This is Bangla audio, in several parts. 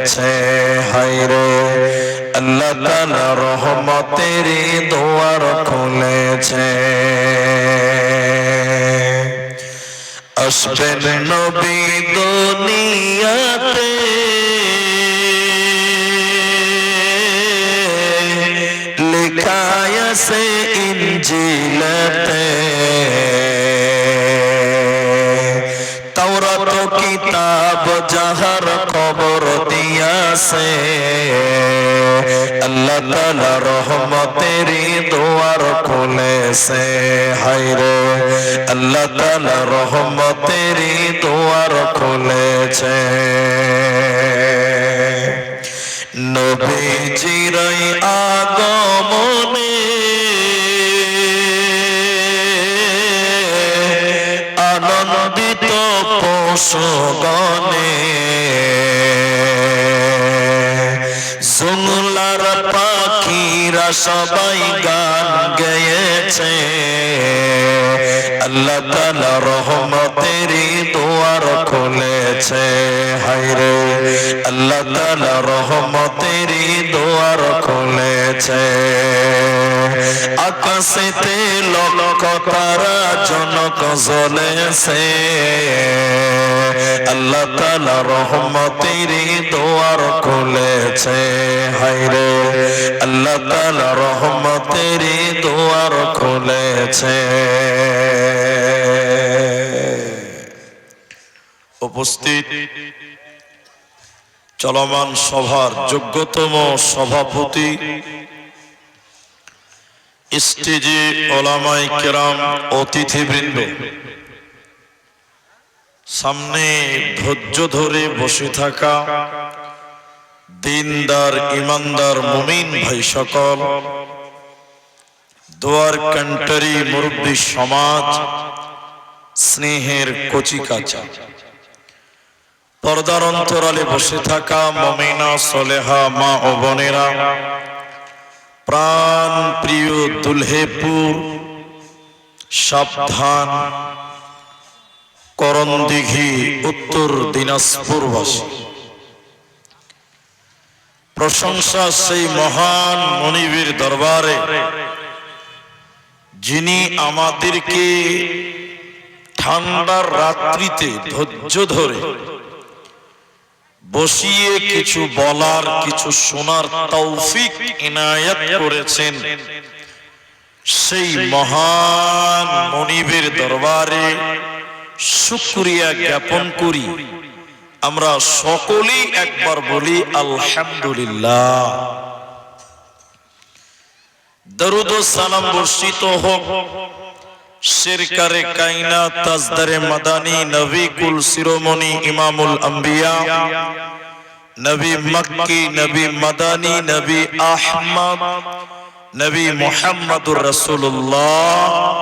খুলেছে হায়রে আল্লাহ তাআলা রহমতের দুয়ার খুলেছে আসবেন নবী দুনিয়াতে লেখা আছে ইনজিলেতে তাওরাত কিতাব যাহার খবর দিয়াছে আল্লাহ তাআলা রহমতের দুয়ার খুলেছে হায়রে আল্লাহ তাআলা রহমতের দুয়ার খুলেছে নবীজির আগমনে আনন্দিত পশুগণে জুমলার পাখিরা সবাই গান গেয়েছে আল্লাহ তাআলা রহমতের দুয়ার খুলেছে হায়রে আল্লাহ তাআলা রহমতের দুয়ার খুলেছে আকাশেতে লক্ষ তারা জনক জ্বলেছে আল্লাহ তাআলা রহমতের দুয়ার খুলেছে হায়রে আল্লাহ তাআলা রহমতের দুয়ার খুলেছে উপস্থিত চলমান সভার যোগ্যতম সভাপতি স্টেজে ওলামায়ে কেরাম অতিথিবৃন্দ সামনে ধৈর্য ধরে বসে থাকা দিনদার ইমানদার মুমিন ভাই সকল দোয়ার কান্ট্রি মুরব্বী সমাজ স্নেহের কচিকাচা পর্দার অন্তরালে বসে থাকা মুমিনা সলেহা মা ও বোনেরা প্রাণ প্রিয় দুলহেপুর সাবধান করণদিঘি উত্তর দিনাজপুরবাসী প্রশংসা সেই মহান মনিবের দরবারে যিনি আমাদেরকে ঠান্ডার রাত্রিতে ধৈর্য ধরে বসিয়ে কিছু বলার কিছু শোনার তৌফিক ইনায়াত করেছেন সেই মহান মনিবের দরবারে শুকরিয়া জ্ঞাপন করি আমরা সকলেই একবার বলি আলহামদুলিল্লাহ দরুদ ও সালাম বর্ষিত হোক শিরকারে কায়নাত তাজদারে মাদানী নবী কুল শিরোমণি ইমামুল আম্বিয়া নবী মক্কি নবী মাদানী নবী আহমদ নবী মুহাম্মদুর রাসূলুল্লাহ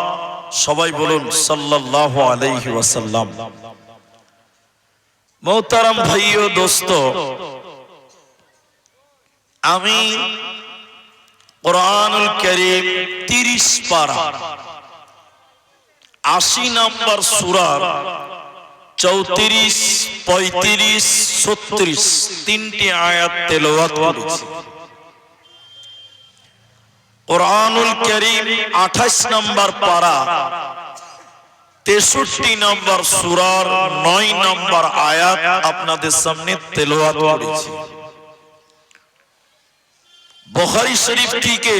সবাই বলুন সাল্লাল্লাহু আলাইহি ওয়াসাল্লাম মোহতারাম ভাই ও দোস্ত আমি কুরআনুল কারীম 30 পারা 80 নম্বর সূরার 34 35 36 তিনটি আয়াত তেলাওয়াত করেছি কুরআনুল কারীম 28 নম্বর পারা 63 নম্বর সূরার 9 নম্বর আয়াত আপনাদের সামনে তেলাওয়াত করেছি বুখারী শরীফ থেকে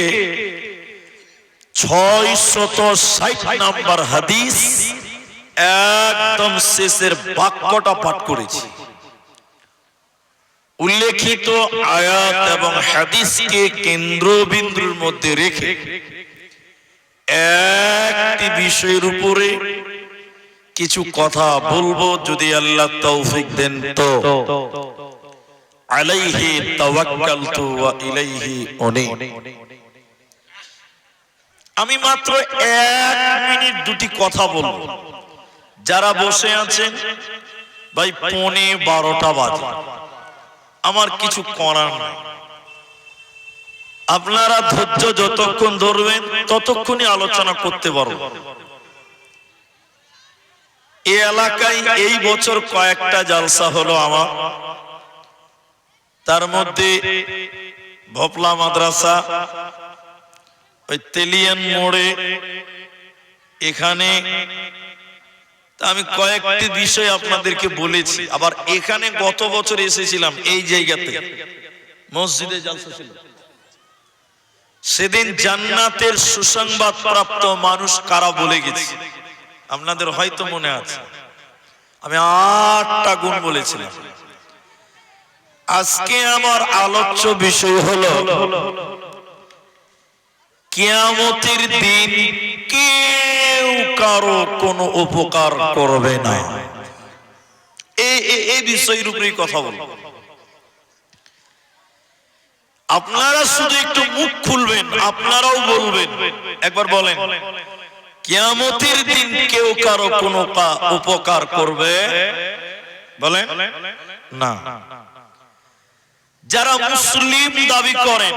660 নম্বর হাদিস একদম শেষের বাক্যটা পাঠ করেছি উল্লেখিত আয়াত এবং হাদিসকে কেন্দ্রবিন্দুর মধ্যে রেখে একটি বিষয়ের উপরে কিছু কথা বলবো যদি আল্লাহ তৌফিক দেন তো আলাইহি তাওয়াক্কালতু ওয়া ইলাইহি উনীব আমি মাত্র 1 মিনিট দুটি কথা বলবো যারা বসে আছেন ভাই 11:30 বাজে আমার কিছু করার নাই আপনারা ধৈর্য যতক্ষণ ধরবেন ততক্ষণই আলোচনা করতে পারবো এই এলাকায় এই বছর কয়েকটা জালসা হলো আমার তার মধ্যে ভোপলা মাদ্রাসা, ওই তেলিয়ান মোড়ে, এখানে আমি কয়েকটি বিষয় আপনাদেরকে বলেছি। আবার এখানে গত বছর এসেছিলাম এই জায়গাতে, মসজিদে জালসা ছিল। সেদিন জান্নাতের সুসংবাদ প্রাপ্ত মানুষ কারা বলে গেছি, আপনাদের হয়তো মনে আছে। আমি 8টা গুণ বলেছিলাম। আজকে আমার আলোচ্য বিষয় হলো কিয়ামতের দিন কেউ কারো কোনো উপকার করবে না। এই বিষয়ের উপরেই কথা বলবো। আপনারা শুধু একটু মুখ খুলবেন, আপনারাও বলবেন, একবার বলেন, কিয়ামতের দিন কেউ কারো কোনো উপকার করবে বলেন না। যারা মুসলিম দাবি করেন,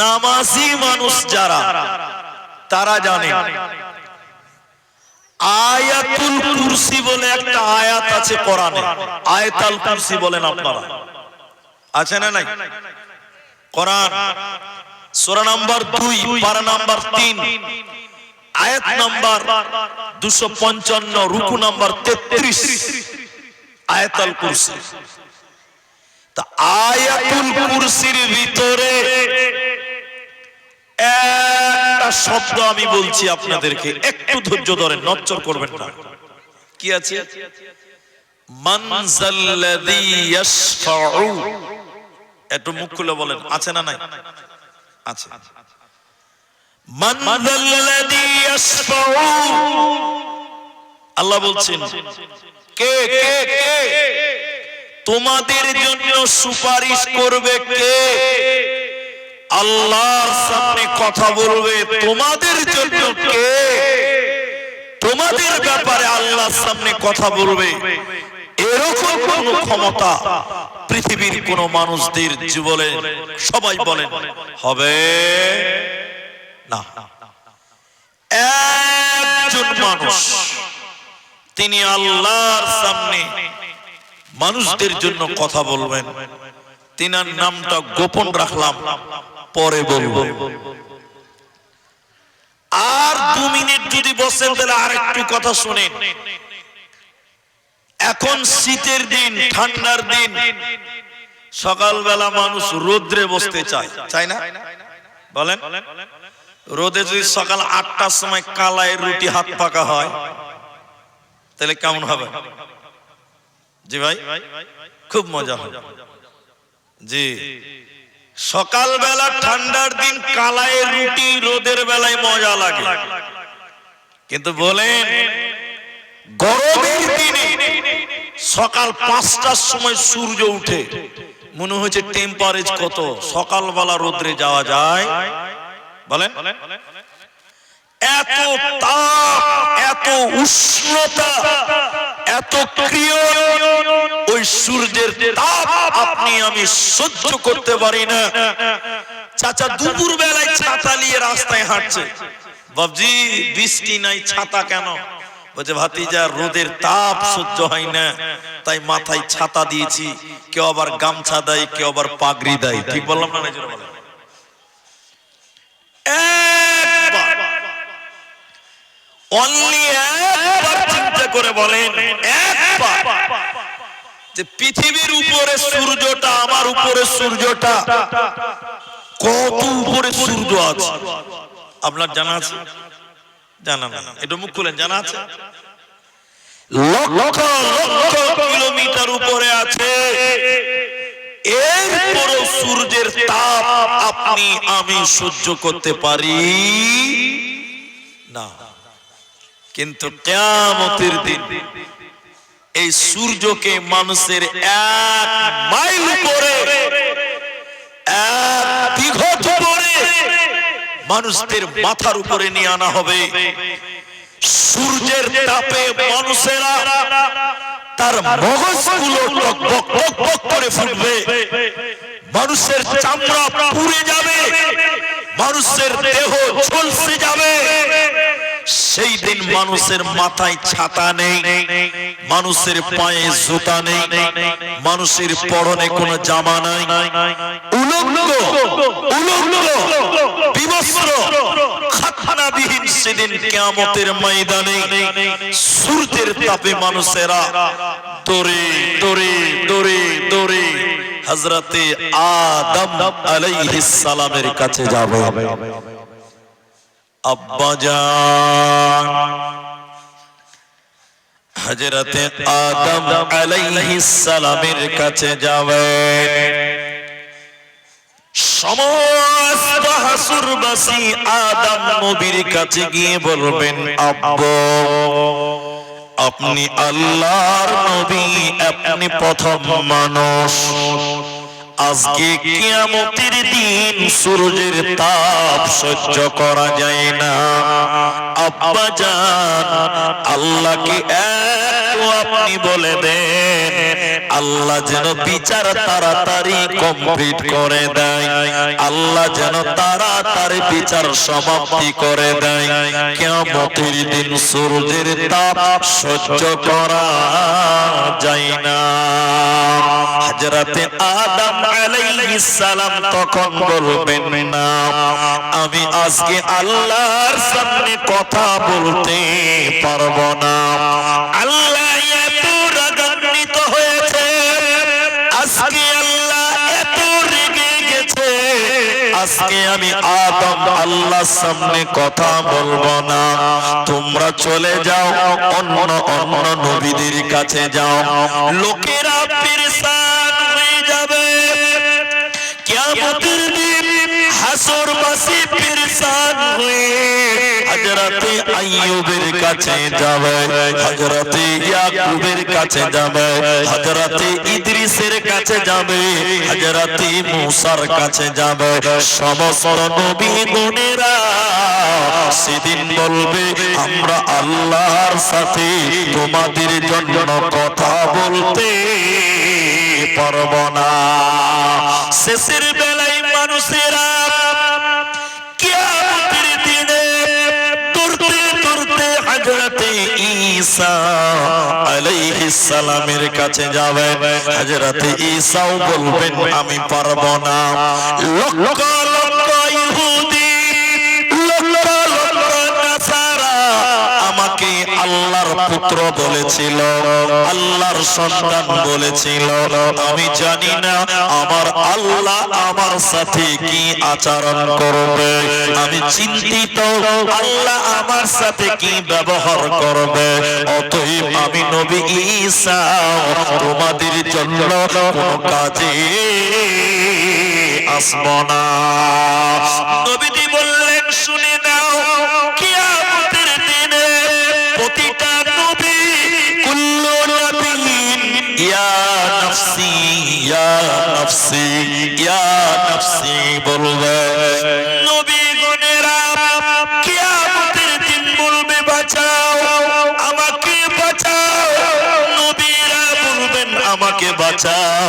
নামাজি মানুষ যারা, তারা জানে আয়াতুল কুরসি বলে একটা আয়াত আছে কোরআনে। আয়াতুল কুরসি বলেন আপনারা, আছে না নাই? কোরআন সূরা নাম্বার 2 পারা নাম্বার 3 আয়াত নাম্বার 255 রুকু নাম্বার 33 আয়াতুল কুরসি। তা আয়াতুল কুরসির ভিতরে একটা শব্দ আমি বলছি আপনাদেরকে, একটু ধৈর্য ধরেন, নচ্চর করবেন না। কি আছে? মান যাল্লাযী ইয়াশফাউ। একটু মুখ খুলে বলেন, আছে না নাই? আছে। মান যাল্লাযী ইয়াশফাউ, আল্লাহ বলছেন কে কে কে তোমাদের জন্য সুপারিশ করবে কে? আল্লাহর সামনে কথা বলবে, তোমাদের জন্য কে? তোমাদের ব্যাপারে আল্লাহর সামনে কথা বলবে, এরকম কোন ক্ষমতা পৃথিবীর কোন মানুষদের জীবনে সবাই বলেন হবে না। একজন মানুষ, তিনি আল্লাহর সামনে মানুষদের জন্য কথা বলবেন, তিনার নামটা গোপন রাখলাম, পরে বলবো। আর 2 মিনিট যদি বসেন তাহলে আরেকটু কথা শুনেন। এখন শীতের দিন, ঠান্ডার দিন, সকালবেলা মানুষ রোদ্রে বসতে চায়, চায় না? বলেন, রোদে যদি সকাল 8টার সময় কালাই রুটি হাত পাকা হয় তাহলে কেমন হবে? জি ভাই, খুব মজা হয়। জি, সকালবেলা ঠান্ডার দিন কালায় রুটি রোদের বেলায় মজা লাগে, কিন্তু বলেন গরমের দিনে সকাল 5টার সময় সূর্য উঠে, মনে হচ্ছে টেম্পারেচার কত, সকালবেলা রোদ্রে যাওয়া যায়? বলেন, এত তাপ, এত উষ্ণতা, এত ক্রিয়, ওই সূর্যের তাপ আপনি আমি সহ্য করতে পারি না। চাচা দুপুর বেলায় ছাতা নিয়ে রাস্তায় হাঁটছে, বাবজি বৃষ্টি নাই, ছাতা কেন? বলছে ভাতিজা রোদের তাপ সহ্য হয় না, তাই মাথায় ছাতা দিয়েছি। কেউ আবার গামছা দেয়, কেউ আবার পাগড়ি দেয়। ঠিক বললাম না? একবার চিন্তা করে বলেন, একবার, যে পৃথিবীর উপরে সূর্যটা, আমার উপরে সূর্যটা, কত উপরে সূর্য আছে আপনার জানা আছে? জানা না? একটু মুখ খুলেন, জানা আছে? লক্ষ লক্ষ কিলোমিটার উপরে আছে। এরপরও সূর্যের তাপ আপনি আমি সহ্য করতে পারি না। কিন্তু কিয়ামতের দিন এই সূর্যকে মানুষের 1 মাইল উপরে, 1 বিঘত উপরে মানুষদের মাথার উপরে নিয়ে আনা হবে। সূর্যের তাপে মানুষেরা তার মগজগুলো টকবক টকবক করে ফুটবে, মানুষের চামড়া পুড়ে যাবে, মানুষের দেহ ঝলসে যাবে। সেই দিন মানুষের মাথায় ছাতা নেই, মানুষের পায়ে জুতা নেই, মানুষের পরনে কোনো জামা নাই, উলঙ্গ বিবস্ত্র খাতনাবিহীন সেদিন কিয়ামতের ময়দানে সূর্যের তাপে মানুষেরা দৌড়ে দৌড়ে দৌড়ে দৌড়ে হযরতে আদম আলাইহিস সালামের কাছে যাবে। আব্বাজান হযরতে আদম আলাইহিস সালামের কাছে যাবে। সমস্ত হাসুরবাসী আদম নবীর কাছে গিয়ে বলবেন, আব্বা আপনি আল্লাহর নবী, আপনি প্রথম মানুষ। আজকে কিয়ামতের দিন সূর্যের তাপ সহ্য করা যায় না। আব্বা জান আল্লাহকে আপনি বলে দেন, আল্লাহ যেন বিচার তাড়াতাড়ি কমপ্লিট করে দেয়, আল্লাহ যেন তাড়াতাড়ি বিচার সমাপ্তি করে দেয়। কিয়ামতের দিন সূর্যের তাপ সহ্য করা যায় না। হযরতে আদম আলাইহিস সালাম তখন বলবেন, না আমি আজকে আল্লাহর সামনে কথা বলতে পারবো না। আল্লাহ এত রাগান্বিত হয়েছে, আজকে আল্লাহ এত রেগে গেছে, আজকে আমি আদম আল্লাহর সামনে কথা বলবো না। তোমরা চলে যাও, অন্য অন্য নবীদের কাছে যাও। লোকেরা পেরেশান হয়ে যাবে, কিয়ামতের দিন হাসরবাসী পেরেশান হয়ে হযরতে আইয়ুবের কাছে যাবে, হযরতে ইয়াকুবের কাছে যাবে, হযরতে ইদ্রিসের কাছে যাবে, হযরতে মূসার কাছে যাবে। সমস্ত নবীগণেরা সেদিন বলবে, আমরা আল্লাহর সাথে তোমাদের জন্য কথা বলতে পারবো না। শেষের বেলায় মানুষেরা কিয়ামতের দিনে দৌড়তে দৌড়তে হযরতে ঈসা আলাইহিস সালামের কাছে যাবে। হযরতে ঈসাও বলবেন, আমি পারবো না। লক্ষ লক্ষ ইহুদি, লক্ষ লক্ষ নাসারা আমাকে আল্লাহর পুত্র বলেছিল, আল্লাহর সন্তান বলেছিল। আমি জানি না আমার আল্লাহ আমার সাথে কি আচরণ করবে, আমি চিন্তিত আল্লাহ আমার সাথে কি ব্যবহার করবে। অতএব আমি নবী ঈসা তোমাদের জন্য কোনো কাজে আসবো না। নবীজি বললেন, শুনে নাও, কিয়ামতের দিনে প্রতিটা নবী কুল্লু নবিয়্যিন ইয়া নাফসি ইয়া নাফসি ইয়া নাফসি বলবে। নবীগণেরা কিয়ামতের দিন বলবে, বাঁচাও আমাকে বাঁচাও। নবীরা বলবেন, আমাকে বাঁচাও।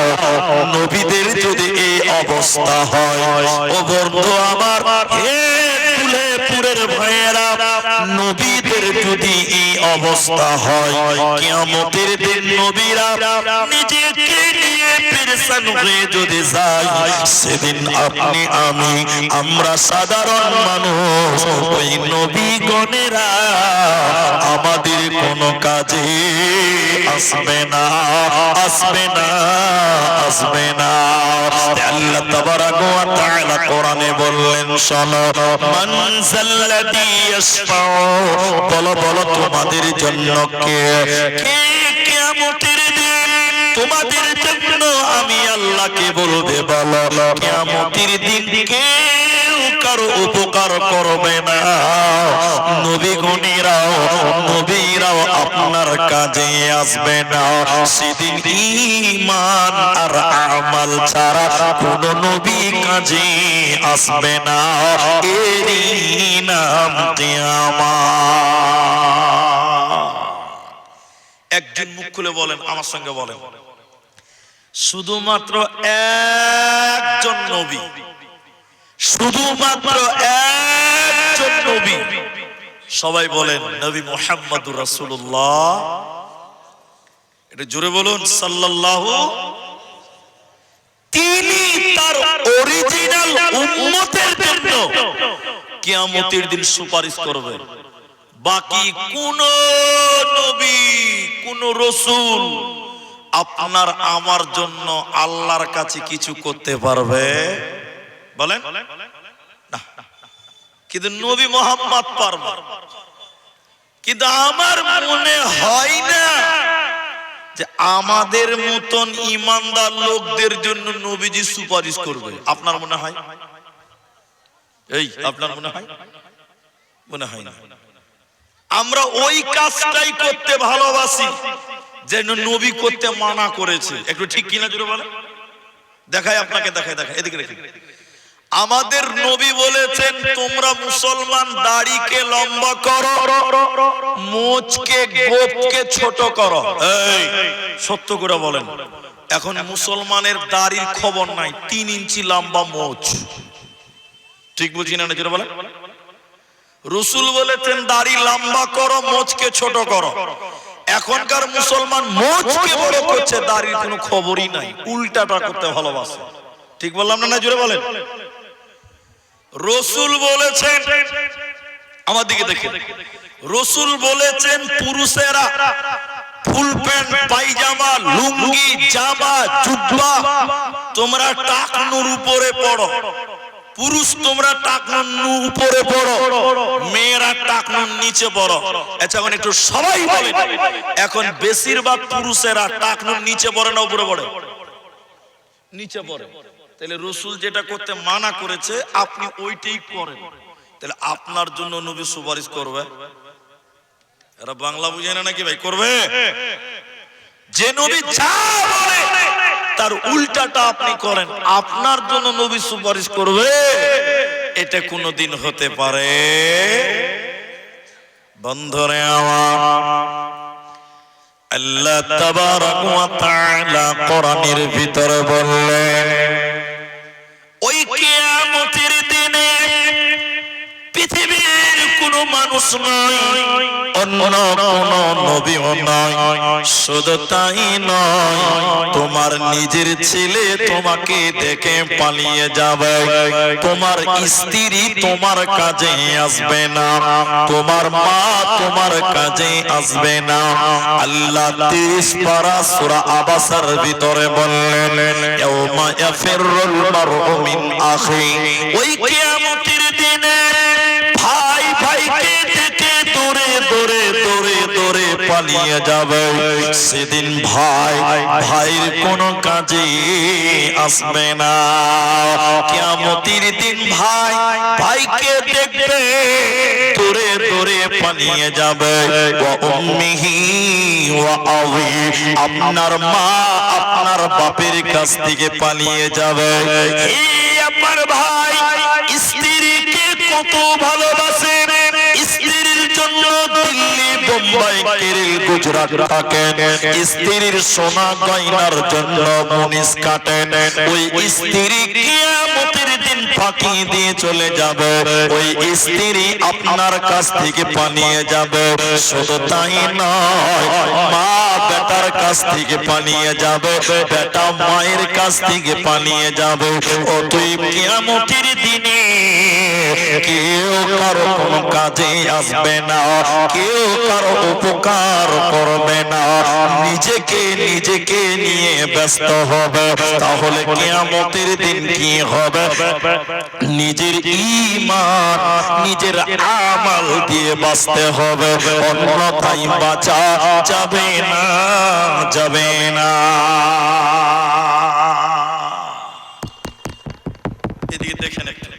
নবীদের যদি এই অবস্থা হয়, ও বন্ধু আমার, হে ফুলেপুরের ভাইয়েরা, নবীদের যদি এই অবস্থা হয়, কিয়ামতের দিন নবীরা নিজেকে নিয়ে পেরেশান হয়ে যদি যায়, সেদিন আপনি আমি আমরা সাধারণ মানুষ, ওই নবীগণেরা আমাদের কোনো কাজে আসবে না, আসবে না, আসবে না। আল্লাহ তাবারাক ওয়া তাআলা কোরআনে বললেন, শোনো, মান যাল্লাযী ইয়াশফাউ, বলো বলো তোমাদের জন্য কে কিয়ামতের দিন তোমাদের জন্য আমি আল্লাহকে বলবে, বলো কিয়ামতের দিন কেউ কারো উপকার করবে না। নবীরাও আপনার কাজে আসবে না। সেদিন ঈমান আর আমল ছাড়া কোন নবী কাজে আসবে না। এরই নাম কিয়ামত। একজন মুখ খুলে বলেন, আমার সঙ্গে বলেন, শুধুমাত্র একজন নবী, শুধুমাত্র একজন নবী, সবাই বলেন নবী মুহাম্মদুর রাসূলুল্লাহ। এটা জোরে বলুন সাল্লাল্লাহু। তিনি তার অরিজিনাল উম্মতের জন্য কিয়ামতের দিন সুপারিশ করবে। বাকি কোন নবী কোন রাসূল আপনার আমার জন্য আল্লাহর কাছে কিছু করতে পারবে বলেন না, কিন্তু নবী মুহাম্মদ পারবে। কিন্তু আমার মনে হয় না যে আমাদের মতন ঈমানদার লোকদের জন্য নবীজি সুপারিশ করবে। আপনার মনে হয়? এই আপনার মনে হয়? মনে হয় না। আমরা ওই কাজটাই করতে ভালোবাসি যেন নবী করতে মানা করেছে। একটু ঠিক কিনা জোরে বলেন। দেখাই আপনাকে, দেখাই এদিকে দেখেন। আমাদের নবী বলেছেন তোমরা মুসলমান দাড়িকে লম্বা করো, মোচকে গোপকে ছোট করো। এই সত্য করে বলেন, এখন মুসলমানের দাড়ির খবর নাই, 3 ইঞ্চি লম্বা মোচ। ঠিক বুঝি না জোরে বলেন। রাসূল বলেছেন দাড়ি লম্বা করো, মোচকে ছোট করো। এখনকার মুসলমান মোচকে বড় করছে, দাড়ির কোনো খবরই নাই, উল্টাটা করতে ভালোবাসে। ঠিক বললাম না? জোরে বলেন। রাসূল বলেছেন, আমার দিকে দেখেন, রাসূল বলেছেন পুরুষেরা ফুল প্যান্ট পায়জামা লুঙ্গি জামা জুব্বা তোমরা টাকনুর উপরে পড়ো। পুরুষ তোমরা টাকনুর উপরে পড়ো, মেয়েরা টাকনুর নিচে পড়ো। আচ্ছা এখন একটু সবাই বলেন, এখন বেশিরভাগ পুরুষেরা টাকনুর নিচে পড়ে না উপরে পড়ে? নিচে পড়ে। তাহলে রাসূল যেটা করতে মানা করেছে আপনি ওইটাই করেন, তাহলে আপনার জন্য নবী সুপারিশ করবে? এরা বাংলা বুঝে না নাকি ভাই? করবে। যে নবী যা বলে তার উল্টাটা আপনি করেন, আপনার জন্য নবী সুপারিশ করবে? এটা কোনদিন হতে পারে? বন্ধুরে আমার, আল্লাহ তাবারক ওয়া তাআলা কোরআনের ভিতরে বললেন ওই কিয়ামতের দিনে পৃথিবীর কোন মানুষ নয়, অন্য কোন নবীও নয়, শুধু তাই নয়, তোমার নিজের ছেলে তোমাকে দেখে পালিয়ে যাবে, তোমার স্ত্রী তোমার কাজে আসবে না, তোমার মা তোমার কাজে আসবে না। আল্লাহ 30 পারা সূরা আবাসার ভিতরে বললেন ইয়াউমা ইয়াফিরুল মারউ মিন আখি, ওই কিয়ামতের দিনে ভাই ভাইকে দেখে দৌড়ে দৌড়ে দৌড়ে দৌড়ে পালিয়ে যাবে। সেদিন ভাই ভাইয়ের কোনো কাজে আসবে না। কিয়ামতের দিন ভাই ভাইকে দেখবে দৌড়ে দৌড়ে পালিয়ে যাবে। ওয়া উম্মিহি ওয়া আবি, আপনার মা আপনার বাপের কাছ থেকে পালিয়ে যাবে। এই আমার ভাই স্ত্রীকে কত ভালোবাসে, স্ত্রীর জন্য দিল্লি বোম্বাই কেরল গুজরাট থাকেন, স্ত্রীর সোনা গয়নার জন্য মুনিশ কাটেন। ওই স্ত্রী কিয়ামতের দিন ফাঁকি দিয়ে চলে যাবে, ওই স্ত্রী আপনার কাছ থেকে পালিয়ে যাবে। শুধু তাই নয়, মা বেটার কাছ থেকে পালিয়ে যাবে, বেটা মায়ের কাছ থেকে পালিয়ে যাবে। অতএব কিয়ামতের দিনে কেউ কারো কোনো কাজে আসবে না, কেউ কারো উপকার করবে না, নিজেকে নিজেকে নিয়ে ব্যস্ত হবে। তাহলে কিয়ামতের দিন কি হবে? নিজের ঈমান নিজের আমল দিয়ে বাঁচতে হবে, অন্যথায় বাঁচা যাবে না, যাবে না। এদিকে দেখেন একটু,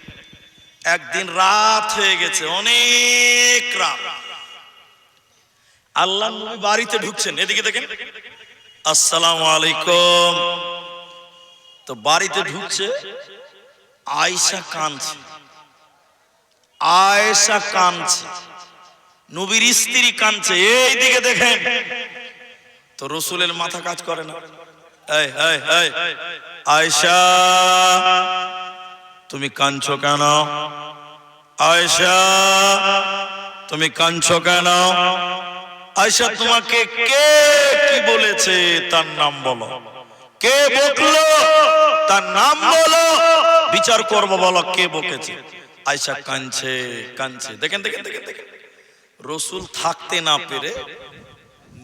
একদিন রাত হয়ে গেছে, অনেক রাত, আল্লাহ নবী বাড়িতে ঢুকছেন। এদিকে দেখেন, আসসালামু আলাইকুম। তো বাড়িতে ঢুকছে, আয়েশা কাঁদছে, আয়েশা কাঁদছে, নবীর স্ত্রী কাঁদছে। এইদিকে দেখেন, তো রাসূলের মাথা কাজ করে না। এই এই এই আয়েশা তুমি কাঁদছো কেন? আয়েশা তুমি কাঁদছো কেন? আয়েশা তোমাকে কে কি বলেছে তার নাম বলো, কে বকলো তার নাম বলো, বিচার করবো, বলো কে বকেছে। আয়েশা কাঁদছে কাঁদছে। দেখেন দেখেন দেখেন দেখেন, রসুল থাকতে না পেরে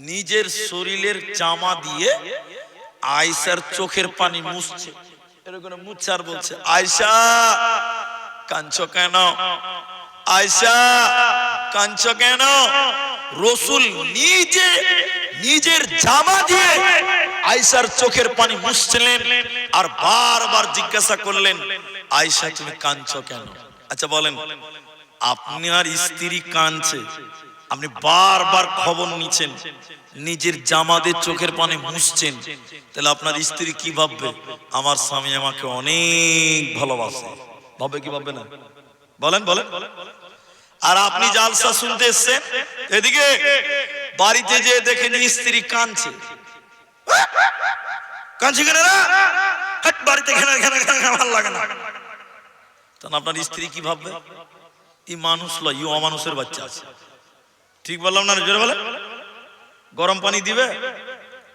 নিজের শরীরের জামা দিয়ে আয়েশার চোখের পানি মুছছে, এরকম মুছছে আর বলছে আয়েশা কাঁদছো কেন, আয়েশা কাঁদছো কেন? রসুল নিজে নিজের জামা দিয়ে আয়েশার চোখের পানি মুছছিলেন আর বারবার জিজ্ঞাসা করলেন আয়েশা তুমি কাঁদছো কেন? আচ্ছা বলেন, আপনার স্ত্রী কাঁদছে, আপনি বারবার খবর নিচ্ছেন, নিজের জামা দিয়ে চোখের পানি মুছছেন, তাহলে আপনার স্ত্রী কি ভাববে? আমার স্বামী আমাকে অনেক ভালোবাসে, ভাববে কি ভাববে না? বলেন বলেন। আর আপনি জালসা শুনতে এসছেন, এদিকে বাড়িতে যে দেখেন স্ত্রী কাঁদছে, কাঁদছে কেন না? বাড়িতে ভালো লাগে না, তখন আপনার স্ত্রী কি ভাববে? এই মানুষ লয়, ই অমানুষের বাচ্চা আছে। ঠিক বললাম না? জোরে বলে। গরম পানি দিবে,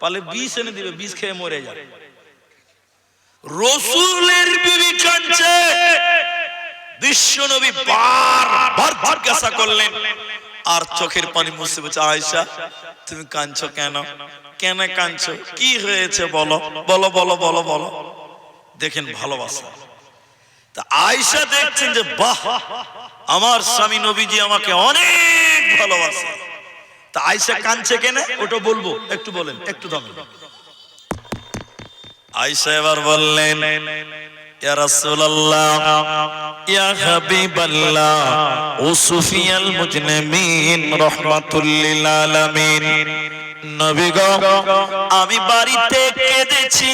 পালে বিষ এনে দিবে, বিষ খেয়ে মরে যাবে। রসুলের বিবি কাঁদছে, বিশ্ব নবী বারবার জিজ্ঞাসা করলেন আর চোখের পানি মুছে বলছে আয়েশা তুমি কাঁদছো কেন, কেন কাঁদছো, কি হয়েছে বলো বলো বলো বলো বলো। দেখেন ভালোবাসা। তা আয়েশা দেখছেন যে বাহ, আমার স্বামী নবীজি আমাকে অনেক ভালোবাসে। তা আয়েশা কাঁদছে কেন ওটা বলবো, একটু বলেন, একটু দাম। আয়েশা এবার বললেন ইয়া রাসূলুল্লাহ ইয়া হাবিবাল্লাহ উসফিয়াল মুজনিমিন রাহমাতুল লিল আলামিন, নবী গো আমি বাড়িতে কেঁদেছি,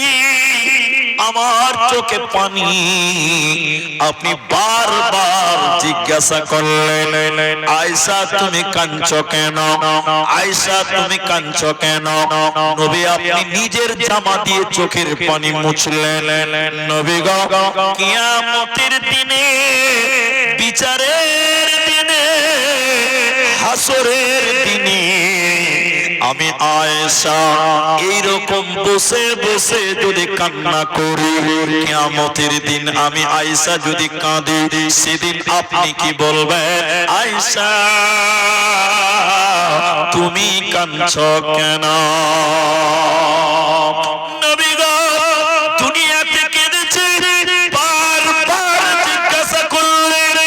আমার চোখে পানি, আপনি বারবার জিজ্ঞাসা করলেন আয়েশা তুমি কাঁদছো কেন, আয়েশা তুমি কাঁদছো কেন? নবী আপনি নিজের জামা দিয়ে চোখের পানি মুছলেন। নবী গো কিয়ামতের দিনে, বিচারের দিনে, হাসরের দিনে আমি আয়েশা এইরকম বসে বসে যদি কান্না করি, কিয়ামতের দিন আমি আয়েশা যদি কাঁদি, সেদিন আপনি কি বলবেন? আয়েশা তুমি কাঁদছো কেন? নবী গো দুনিয়াতে কেঁদেছে, বারবার জিজ্ঞাসা করলেন,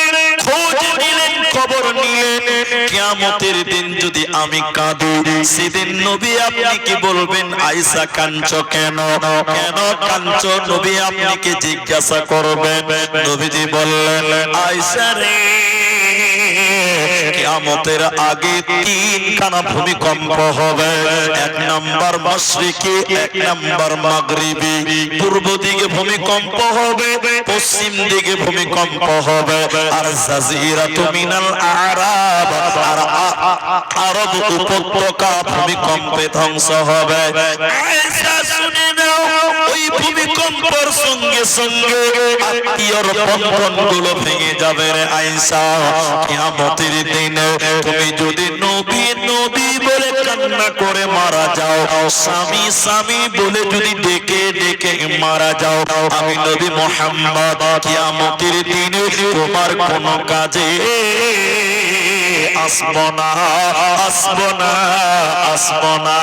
খোঁজ নিলেন, খবর নিলেন, কিয়ামতের দিন যদি আমি কাঁদি, সেদিন নবী আপনি কি বলবেন? আয়েশা কাঁদছো কেন, কেন কাঁদছো? নবী আপনি কি জিজ্ঞাসা করবেন? নবীজি বললেন আয়েশা রে কিয়ামতের আগে তিনখানা ভূমিকম্প হবে, এক নাম্বার মাশরিকি, এক নাম্বার মাগরিবি। পূর্ব দিকে ভূমিকম্প হবে, পশ্চিম দিকে ভূমিকম্প হবে, আর জাজিরাতু মিনাল আরাব, আর আরব উপত্যকা ভূমিকম্পে ধ্বংস হবে। আয়েশা শুনে নাও, ওই ভূমিকম্পের সঙ্গে সঙ্গে আত্মীয়র বন্ধনগুলো ভেঙে যাবে রে আয়েশা। কিয়ামতের দিনে তুমি যদি নবী নবী বলে কান্না করে মারা যাও, স্বামী স্বামী বলে যদি ডেকে ডেকে মারা যাও, আমি নবী মুহাম্মদ কিয়ামতের দিনে তোমার কোনো কাজে আসবো না, আসবো না, আসবো না।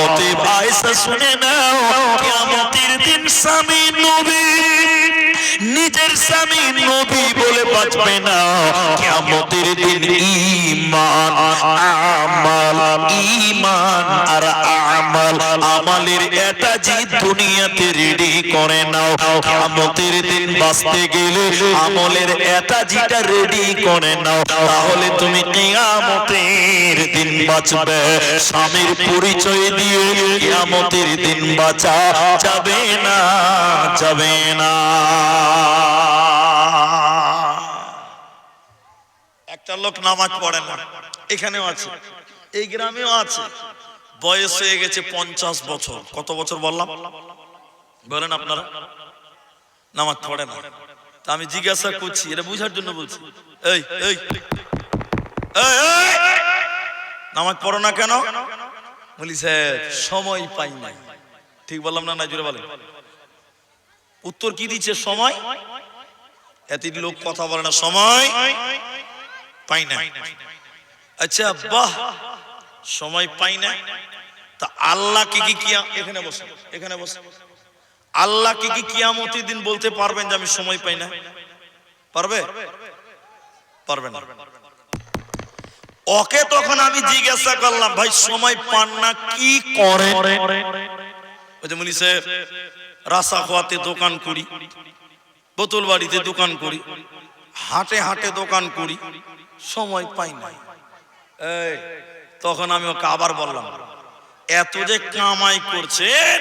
অতএব আয়েশা শুনে নাও, কিয়ামতের দিন স্বামী নবী, নিজের স্বামী নবী বলে বাঁচবে না। কিয়ামতের দিন ঈমান আমাল, ঈমান আর আমাল, আমালের এটা যে দুনিয়াতে রেডি করে নাও, কিয়ামতের দিন বাঁচতে গেলে আমলের এটা যেটা রেডি করে নাও, তাহলে তুমি কিয়ামতের দিন বাঁচবে। স্বামীর পরিচয় দিয়ে কিয়ামতের দিন বাঁচা যাবে না, যাবে না। একটা লোক নামাজ পড়ে না, এখানেও আছে, এই গ্রামেও আছে, বয়স হয়ে গেছে 50 বছর। কত বছর বললাম বলেন আপনারা? নামাজ পড়ে না। তা আমি জিজ্ঞাসা করছি, এটা বুঝার জন্য বলছি, এই এই এই, এই, নামাজ পড়ো না কেন? বলি স্যার সময় পাই না। ঠিক বললাম না? না জোরে বলেন। উত্তর কি দিচ্ছে? সময়। এত লোক কথা বলে না, সময় পাই না। আচ্ছা বাহ, সময় পাই না। তা আল্লাহ কি এখানে বসে, এখানে বসে আল্লাহ কি কিয়ামতের দিন বলতে পারবেন যে আমি সময় পাই না? পারবে? পারবে না। ওকে তখন আমি জিজ্ঞাসা করলাম, ভাই সময় পান না কি করে? ওই যে বলিছে রাসা খোয়াতে দোকান করি, বোতল বাড়িতে দোকান করি, হাটে হাটে দোকান করি, সময় পাই না। এই তখন আমি ওকে আবার বললাম, এত যে কামাই করছেন,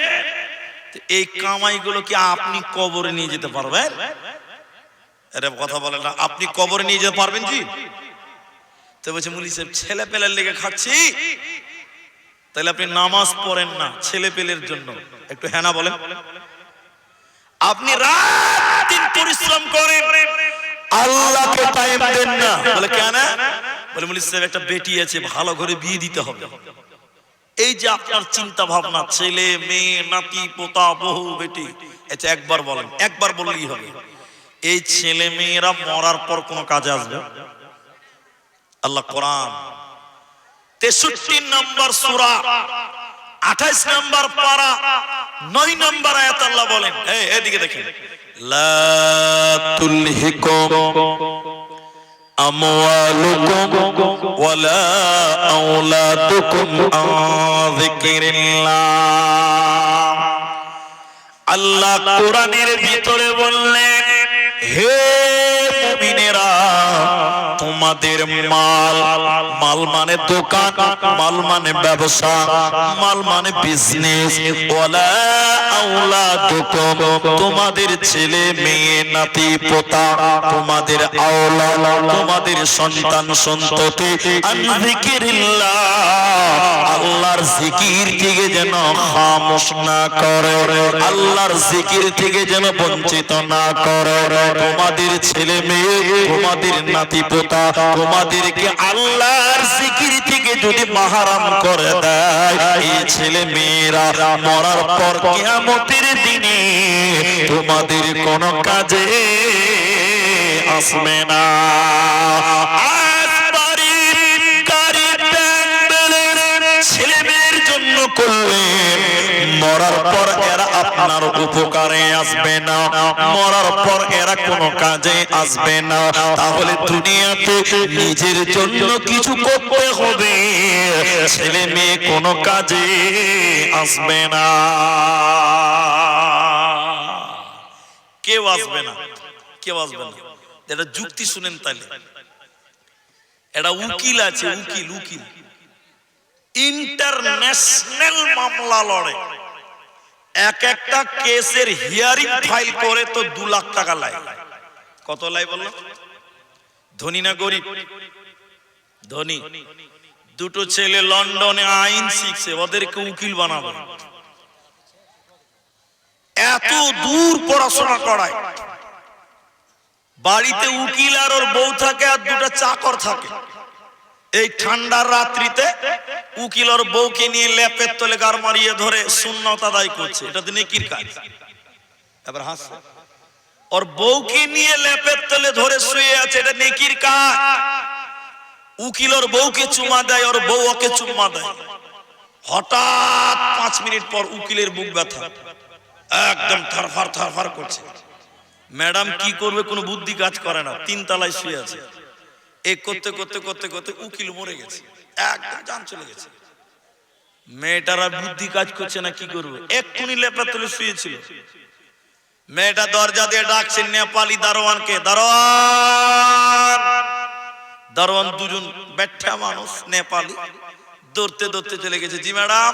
এই কামাই গুলো কি আপনি কবরে নিয়ে যেতে পারবেন? এটা কথা বলেন না, আপনি কবরে নিয়ে যেতে পারবেন? জি। তো বলছে মুলি সাহেব ছেলে পেলের লেগে খাচ্ছি। তাহলে আপনি নামাজ পড়েন না ছেলে পেলের জন্য? একটু হ্যাঁ না বলেন। আপনি রাত দিন পরিশ্রম করেন, আল্লাহকে টাইম দেন না। বলে কেন? বলে মুলি সাহেব একটা বেটি আছে, ভালো করে বিয়ে দিতে হবে। এই যে আপনার চিন্তা ভাবনা, ছেলে মেয়ে নাতি পোতা বহু বেটি, এটা একবার বলেন, একবার বললেই হবে। এই ছেলে মেয়েরা মরার পর কোন কাজে আসবে? আল্লাহ কোরআন 63 নম্বর সূরা 28 নম্বর পারা 9 নম্বর আয়াত আল্লাহ বলেন, এদিকে দেখেন, লা তুলহিকুম আমওয়ালুকুম ওয়ালা আওলাদুকুম আন যিকরিল্লাহ। আল্লাহ কোরআনের ভিতরে বললেন, হে মুমিনেরা, তোমাদের মাল, মাল মানে দোকান, মাল মানে ব্যবসা, মাল মানে বিজনেস, ওয়ালা আওলাদুকুম, তোমাদের ছেলে মেয়ে নাতি পোতা, তোমাদের আওলাদ, তোমাদের সন্তান সন্ততি, আন যিকরিল্লাহ, আল্লাহর জিকির থেকে যেন খামোশ না করে, আল্লাহর জিকির থেকে যেন বঞ্চিত না করে। তোমাদের ছেলে মেয়ে, তোমাদের নাতি পোতা, তোমাদেরকে আল্লাহর জিকির থেকে যদি মাহারাম করে দেয়, এই ছেলে মেয়েরা মরার পর কিয়ামতের দিনে তোমাদের কোনো কাজে আসবে না। ছেলে মেয়ের জন্য করলেন, মরার পর এরা আপনার উপকারে আসবে না, মরার পর এরা কোনো কাজে আসবে না। তাহলে দুনিয়াতে নিজের জন্য কিছু করতে হবে, ছেলে মেয়ে কোনো কাজে আসবে না, কেউ আসবে না, কেউ আসবে না। এটা যুক্তি শুনেন তাহলে। এটা উকিল আছে, উকিল, উকিল ইন্টারন্যাশনাল মামলা লড়ে, এক একটা কেসের হিয়ারিং ফাইল করে তো 2 লাখ টাকা লাই। কত লাই বললো? ধনী না গরিব? ধনী। দুটো ছেলে লন্ডনে আইন শিখছে, ওদেরকে উকিল বানাবে, এত দূর পড়াশোনা করায়। বাড়িতে উকিল আর ওর বউ থাকে, আর 2টা চাকর থাকে। এই ঠান্ডার রাত্রিতে উকিল ওর বউকে নিয়ে লেপের তলে গার মারিয়ে ধরে সুন্নত আদায় করছে, এটা তো নেকির কাজ। এবার হাসছে, ওর বউকে নিয়ে লেপের তলে ধরে শুয়ে আছে, এটা নেকির কাজ। উকিল ওর বউকে চুমা দেয়, ওর বউ ওকে চুমা দেয়। হঠাৎ 5 মিনিট পর উকিলের বুক ব্যথা, একদম থারফার থারফার করছে। ম্যাডাম কি করবে কোনো বুদ্ধি কাজ করে না, 3 তলায় শুয়ে আছে। এই করতে করতে করতে করতে উকিল মরে গেছে, একদম জান চলে গেছে। মেয়েটারা বুদ্ধি কাজ করছে না, কি করবে? এক্ষুনি লেপা তুলে শুয়েছিল। মেয়েটা দরজা দিয়ে ডাকছে নেপালি দারোয়ানকে, দারোয়ান। দারোয়ান 2জন ব্যাঠা মানুষ নেপালি, দৌড়তে দৌড়তে চলে গেছে। জি ম্যাডাম।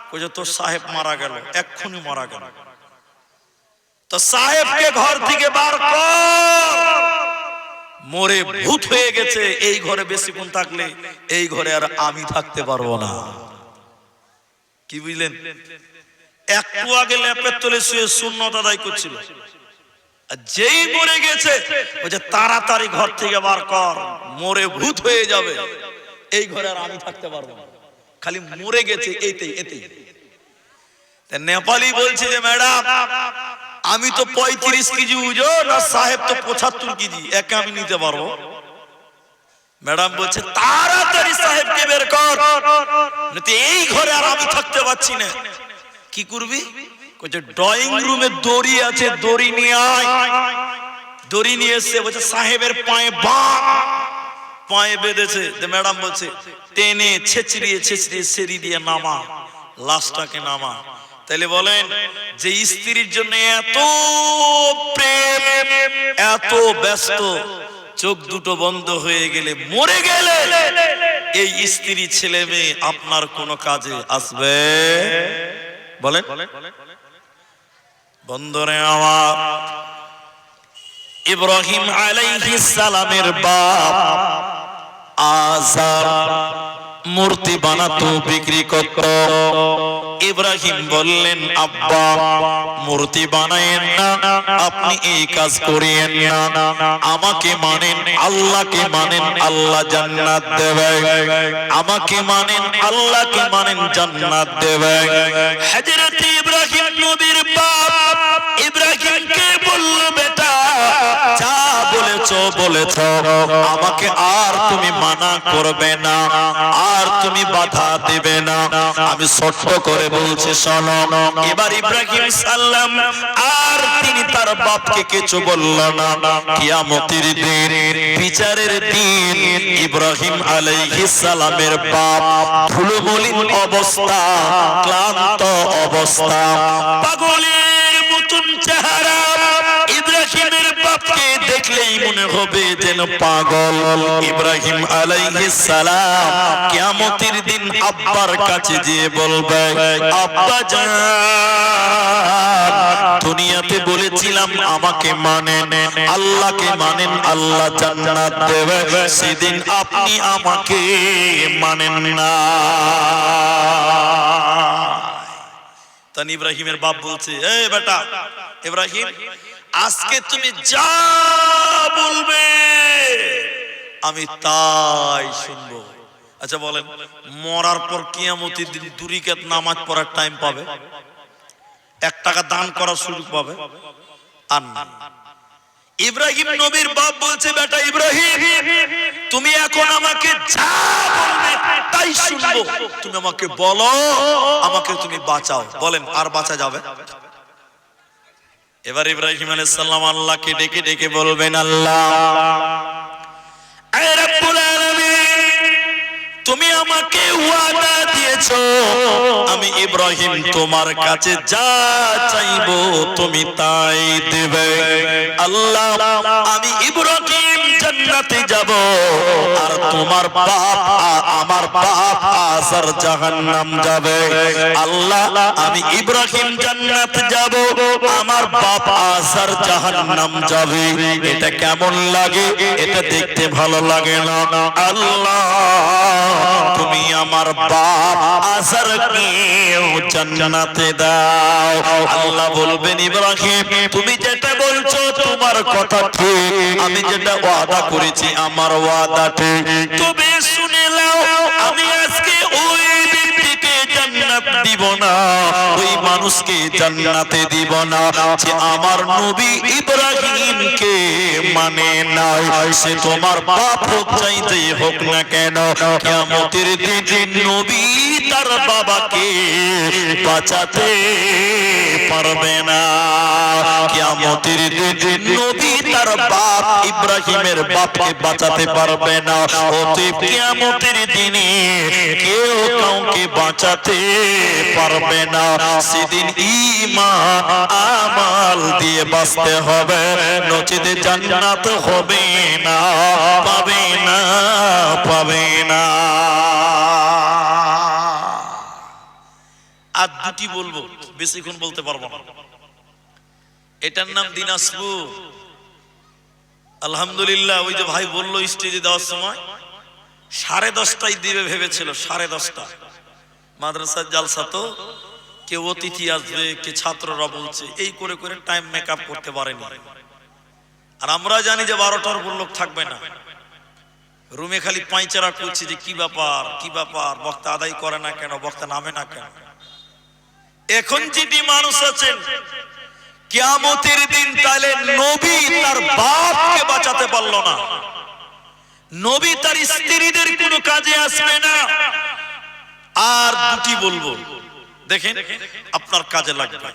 কইছে তোর সাহেব মারা গেল, এক্ষুনি মারা গেল। তো সাহেবকে ঘর থেকে বার কর, মরে ভূত হয়ে গেছে। এই ঘরে বেশিক্ষণ থাকলে এই ঘরে আর আমি থাকতে পারবো না। কি বুঝলেন? একটু আগে ল্যাপের তলে শুয়ে সুন্নত আদায় করছিল, আর যেই মরে গেছে বলছে তাড়াতাড়ি ঘর থেকে বার কর, মরে ভূত হয়ে যাবে, এই ঘরে আর আমি থাকতে পারবো না, খালি মরে গেছে এতেই এতেই। নেপালি বলছে যে ম্যাডাম আমি তো 35 কেজি ওজন আর সাহেব তো 75 কেজি, একা আমি নিতে পারবো? ম্যাডাম বলছে তাড়াতাড়ি সাহেবকে বের কর, এই ঘরে আর আমি থাকতে পারছি না। কি করবি? বলছে ড্রয়িং রুমে দড়ি আছে, দড়ি নিয়ে আয়। দড়ি নিয়ে এসে বলছে সাহেবের পায়ে বাঁধ, পায়ে বেঁধেছে। ম্যাডাম বলছে টেনে ছেঁচড়িয়ে ছেঁচড়িয়ে সেরি দিয়ে নামা, লাশটাকে নামা। তাহলে বলেন যে স্ত্রীর জন্য এত প্রেম, এত ব্যস্ত, চোখ দুটো বন্ধ হয়ে গেলে, মরে গেলে এই স্ত্রী ছেলে মেয়ে আপনার কোনো কাজে আসবে? বলেন বন্ধুরে আমার, ইব্রাহিম আলাইহিস সালামের বাপ আজার মূর্তি বানাতো, বিক্রি করত। ইব্রাহিম বললেন আব্বা মূর্তি বানায়েন না, আপনি এই কাজ করিয়েন না, আমাকে মানেন, আল্লাহকে মানেন, আল্লাহ জান্নাত দেবে। আমাকে মানেন, আল্লাহকে মানেন, জান্নাত দেবে। হযরত ইব্রাহিম নবীর বাপ ইব্রাহিমকে বলল বেটা যা বলেছো বলেছো, আমাকে আর তুমি মানা করবে না, আর তুমি বাধা দেবে না। আমি ছোট্ট করে বলছি শোনো। এবার ইব্রাহিম সাল্লাম আর তিনি তার বাপকে কিছু বলল না। কিয়ামতের দিন, বিচারের দিন ইব্রাহিম আলাইহিস সালামের বাপ ধুলোমলিন অবস্থা, ক্লান্ত অবস্থা, পাগলের মতন চেহারা। ইব্রাহিমের বাপকে দেখলেই মনে হবে যেন পাগল। ইব্রাহিম আলাইহিস সালাম কিয়ামতের দিন আব্বার কাছে গিয়ে বলবে আব্বা জান দুনিয়াতে বলেছিলাম আমাকে মানেন, আল্লাহকে মানেন, আল্লাহ জান্নাত দেবে, সেদিন আপনি আমাকে মানেন না। তখন ইব্রাহিমের বাপ বলছে এ বেটা ইব্রাহিম আজকে তুমি যা বলবে আমি তাই শুনবো। আচ্ছা বলেন মরার পর কিয়ামতের দিন 2 রাকাত নামাজ পড়ার টাইম পাবে, 1 টাকা দান করার সুযোগ পাবে? আর না। ইব্রাহিম নবীর বাপ বলছে বেটা ইব্রাহিম তুমি এখন আমাকে যা বলবে তাই শুনবো, তুমি আমাকে বলো, আমাকে তুমি বাঁচাও। বলেন আর বাঁচা যাবে? এবার ইব্রাহিম আলাইহিস সালাম আল্লাহকে ডেকে ডেকে বলবেন আল্লাহ এ রব্বুল আলামিন তুমি আমাকে ওয়াদা দিয়েছো আমি ইব্রাহিম তোমার কাছে যা চাইবো তুমি তাই দেবে। আল্লাহ আমি ইব্রাহিম জান্নাতে যাব আর তোমার বাপ আমার বাপ আজার জাহান্নাম যাবে। আল্লাহ আমি ইব্রাহিম জান্নাত যাব আমার বাপ আজার জাহান্নাম যাবে। এটা কেমন লাগে? এটা দেখতে ভালো লাগে না। আল্লাহ তুমি আমার বাপ আজারকে জান্নাতে দাও। আল্লাহ বলবেন ইব্রাহিম তুমি যেটা বলছো তোমার কথা ঠিক, আমি যেটা ওয়াদা করেছি আমার ওয়াদা ঠিক। তবে শুনে নাও আমি আজকে ওই ব্যক্তিকে জান্নাত দিব না, ওই মানুষকে জান্নাতে দিব না যে আমার নবী ইব্রাহিমকে মানে না। সে তোমার বাপ হোক চাইতে হোক না কেন, কিয়ামতের দিন নবী তার বাবাকে বাঁচাতে পারবে না। কিয়ামতের দিন নবী তার বাপ ইব্রাহিমের বাপকে বাঁচাতে পারবে না। অতএব কিয়ামতের দিনে কেউ কাউকে বাঁচাতে পারবে না। সেদিন ঈমান আমাল দিয়ে বাঁচতে হবে, নচেত জান্নাত হবে না, পাবে না, পাবে না। আর দুটি বলবো, বেশিক্ষণ বলতে পারবো না। এটার নাম দিনাজপুর। আলহামদুলিল্লাহ ওই যে ভাই বললো স্টেজে দেওয়ার সময় 10:30টায় দিবে ভেবেছিল, 10:30। মাদ্রাসার জালসা তো কেউ অতিথি আসবে, কে ছাত্ররা বলছে, এই করে করে টাইম মেকআপ করতে পারেনি। আর আমরা জানি যে 12টার উপর লোক থাকবে না, রুমে খালি পাঁচরা করছে যে কি ব্যাপার কি ব্যাপার, বক্তা আদায় করে না কেন, বক্তা নামে না কেন। এখন যেটি মানুষ আছেন কিয়ামতের দিন, তাহলে নবী তার বাপকে বাঁচাতে পারলো না, নবী তার স্ত্রীদের কোনো কাজে আসবে না। আর দুটি বলবো, দেখেন আপনার কাজে লাগবে।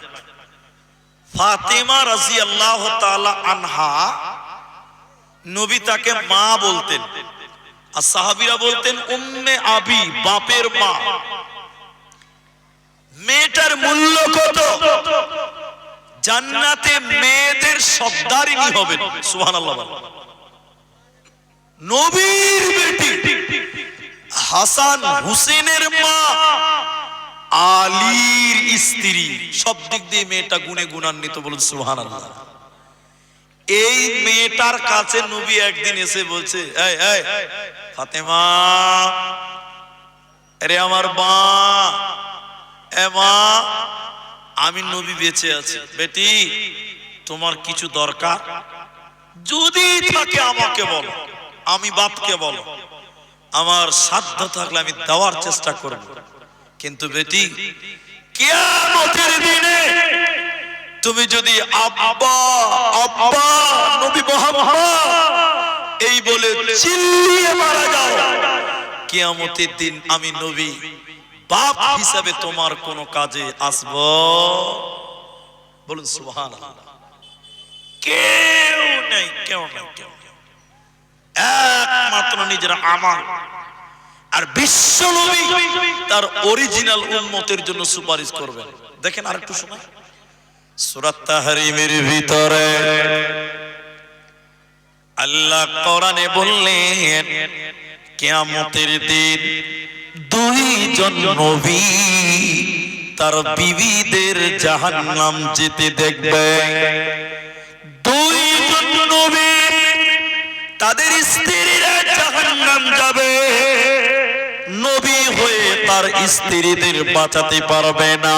ফাতেমা রাদিয়াল্লাহু তাআলা আনহা, নবী তাকে মা বলতেন, আর সাহাবীরা বলতেন উম্মে আবি, বাপের মা। মেয়েটার মূল্য কত? জান্নাতে মেয়েদের সর্দারিনী হবেন, সুবহানাল্লাহ। নবীর বেটি হাসান হুসেনের মা, আলীর স্ত্রী, সব দিক দিয়ে মেয়েটা গুণে গুণান্বিত, বলুন সুবহানাল্লাহ। এই মেয়েটার কাছে নবী একদিন এসে বলছে, এই এই ফাতেমা, আরে আমার মা, এ মা, আমি নবী বেঁচে আছি, বেটি তোমার কিছু দরকার যদি থাকে আমাকে বলো, আমি বাপকে বলো, আমার সাধ্য থাকলে আমি দেওয়ার চেষ্টা করব। কিন্তু বেটি কিয়ামতের দিনে তুমি যদি আব্বা আব্বা নবী মুহাম্মদ এই বলে চিল্লিয়ে মারা যাও, কিয়ামতের দিন আমি নবী বাপ হিসাবে তোমার কোনো কাজে আসব? বলুন সুবহানাল্লাহ। কেউ নেই, কেউ নেই, কেউ নেই, একমাত্র নিজের আমল আর বিশ্ব নবী তার অরিজিনাল উম্মতের জন্য সুপারিশ করবেন। দেখেন আরেকটু শোনা, সূরা তাহরিমের ভিতরে আল্লাহ কোরআনে বললেন কিয়ামতের দিন দুইজন নবী তার বিবিদের জাহান্নাম যেতে দেখবে। দুইজন নবী তাদের স্ত্রীরা জাহান্নাম যাবে, নবী হয়ে তার স্ত্রীদের বাঁচাতে পারবে না।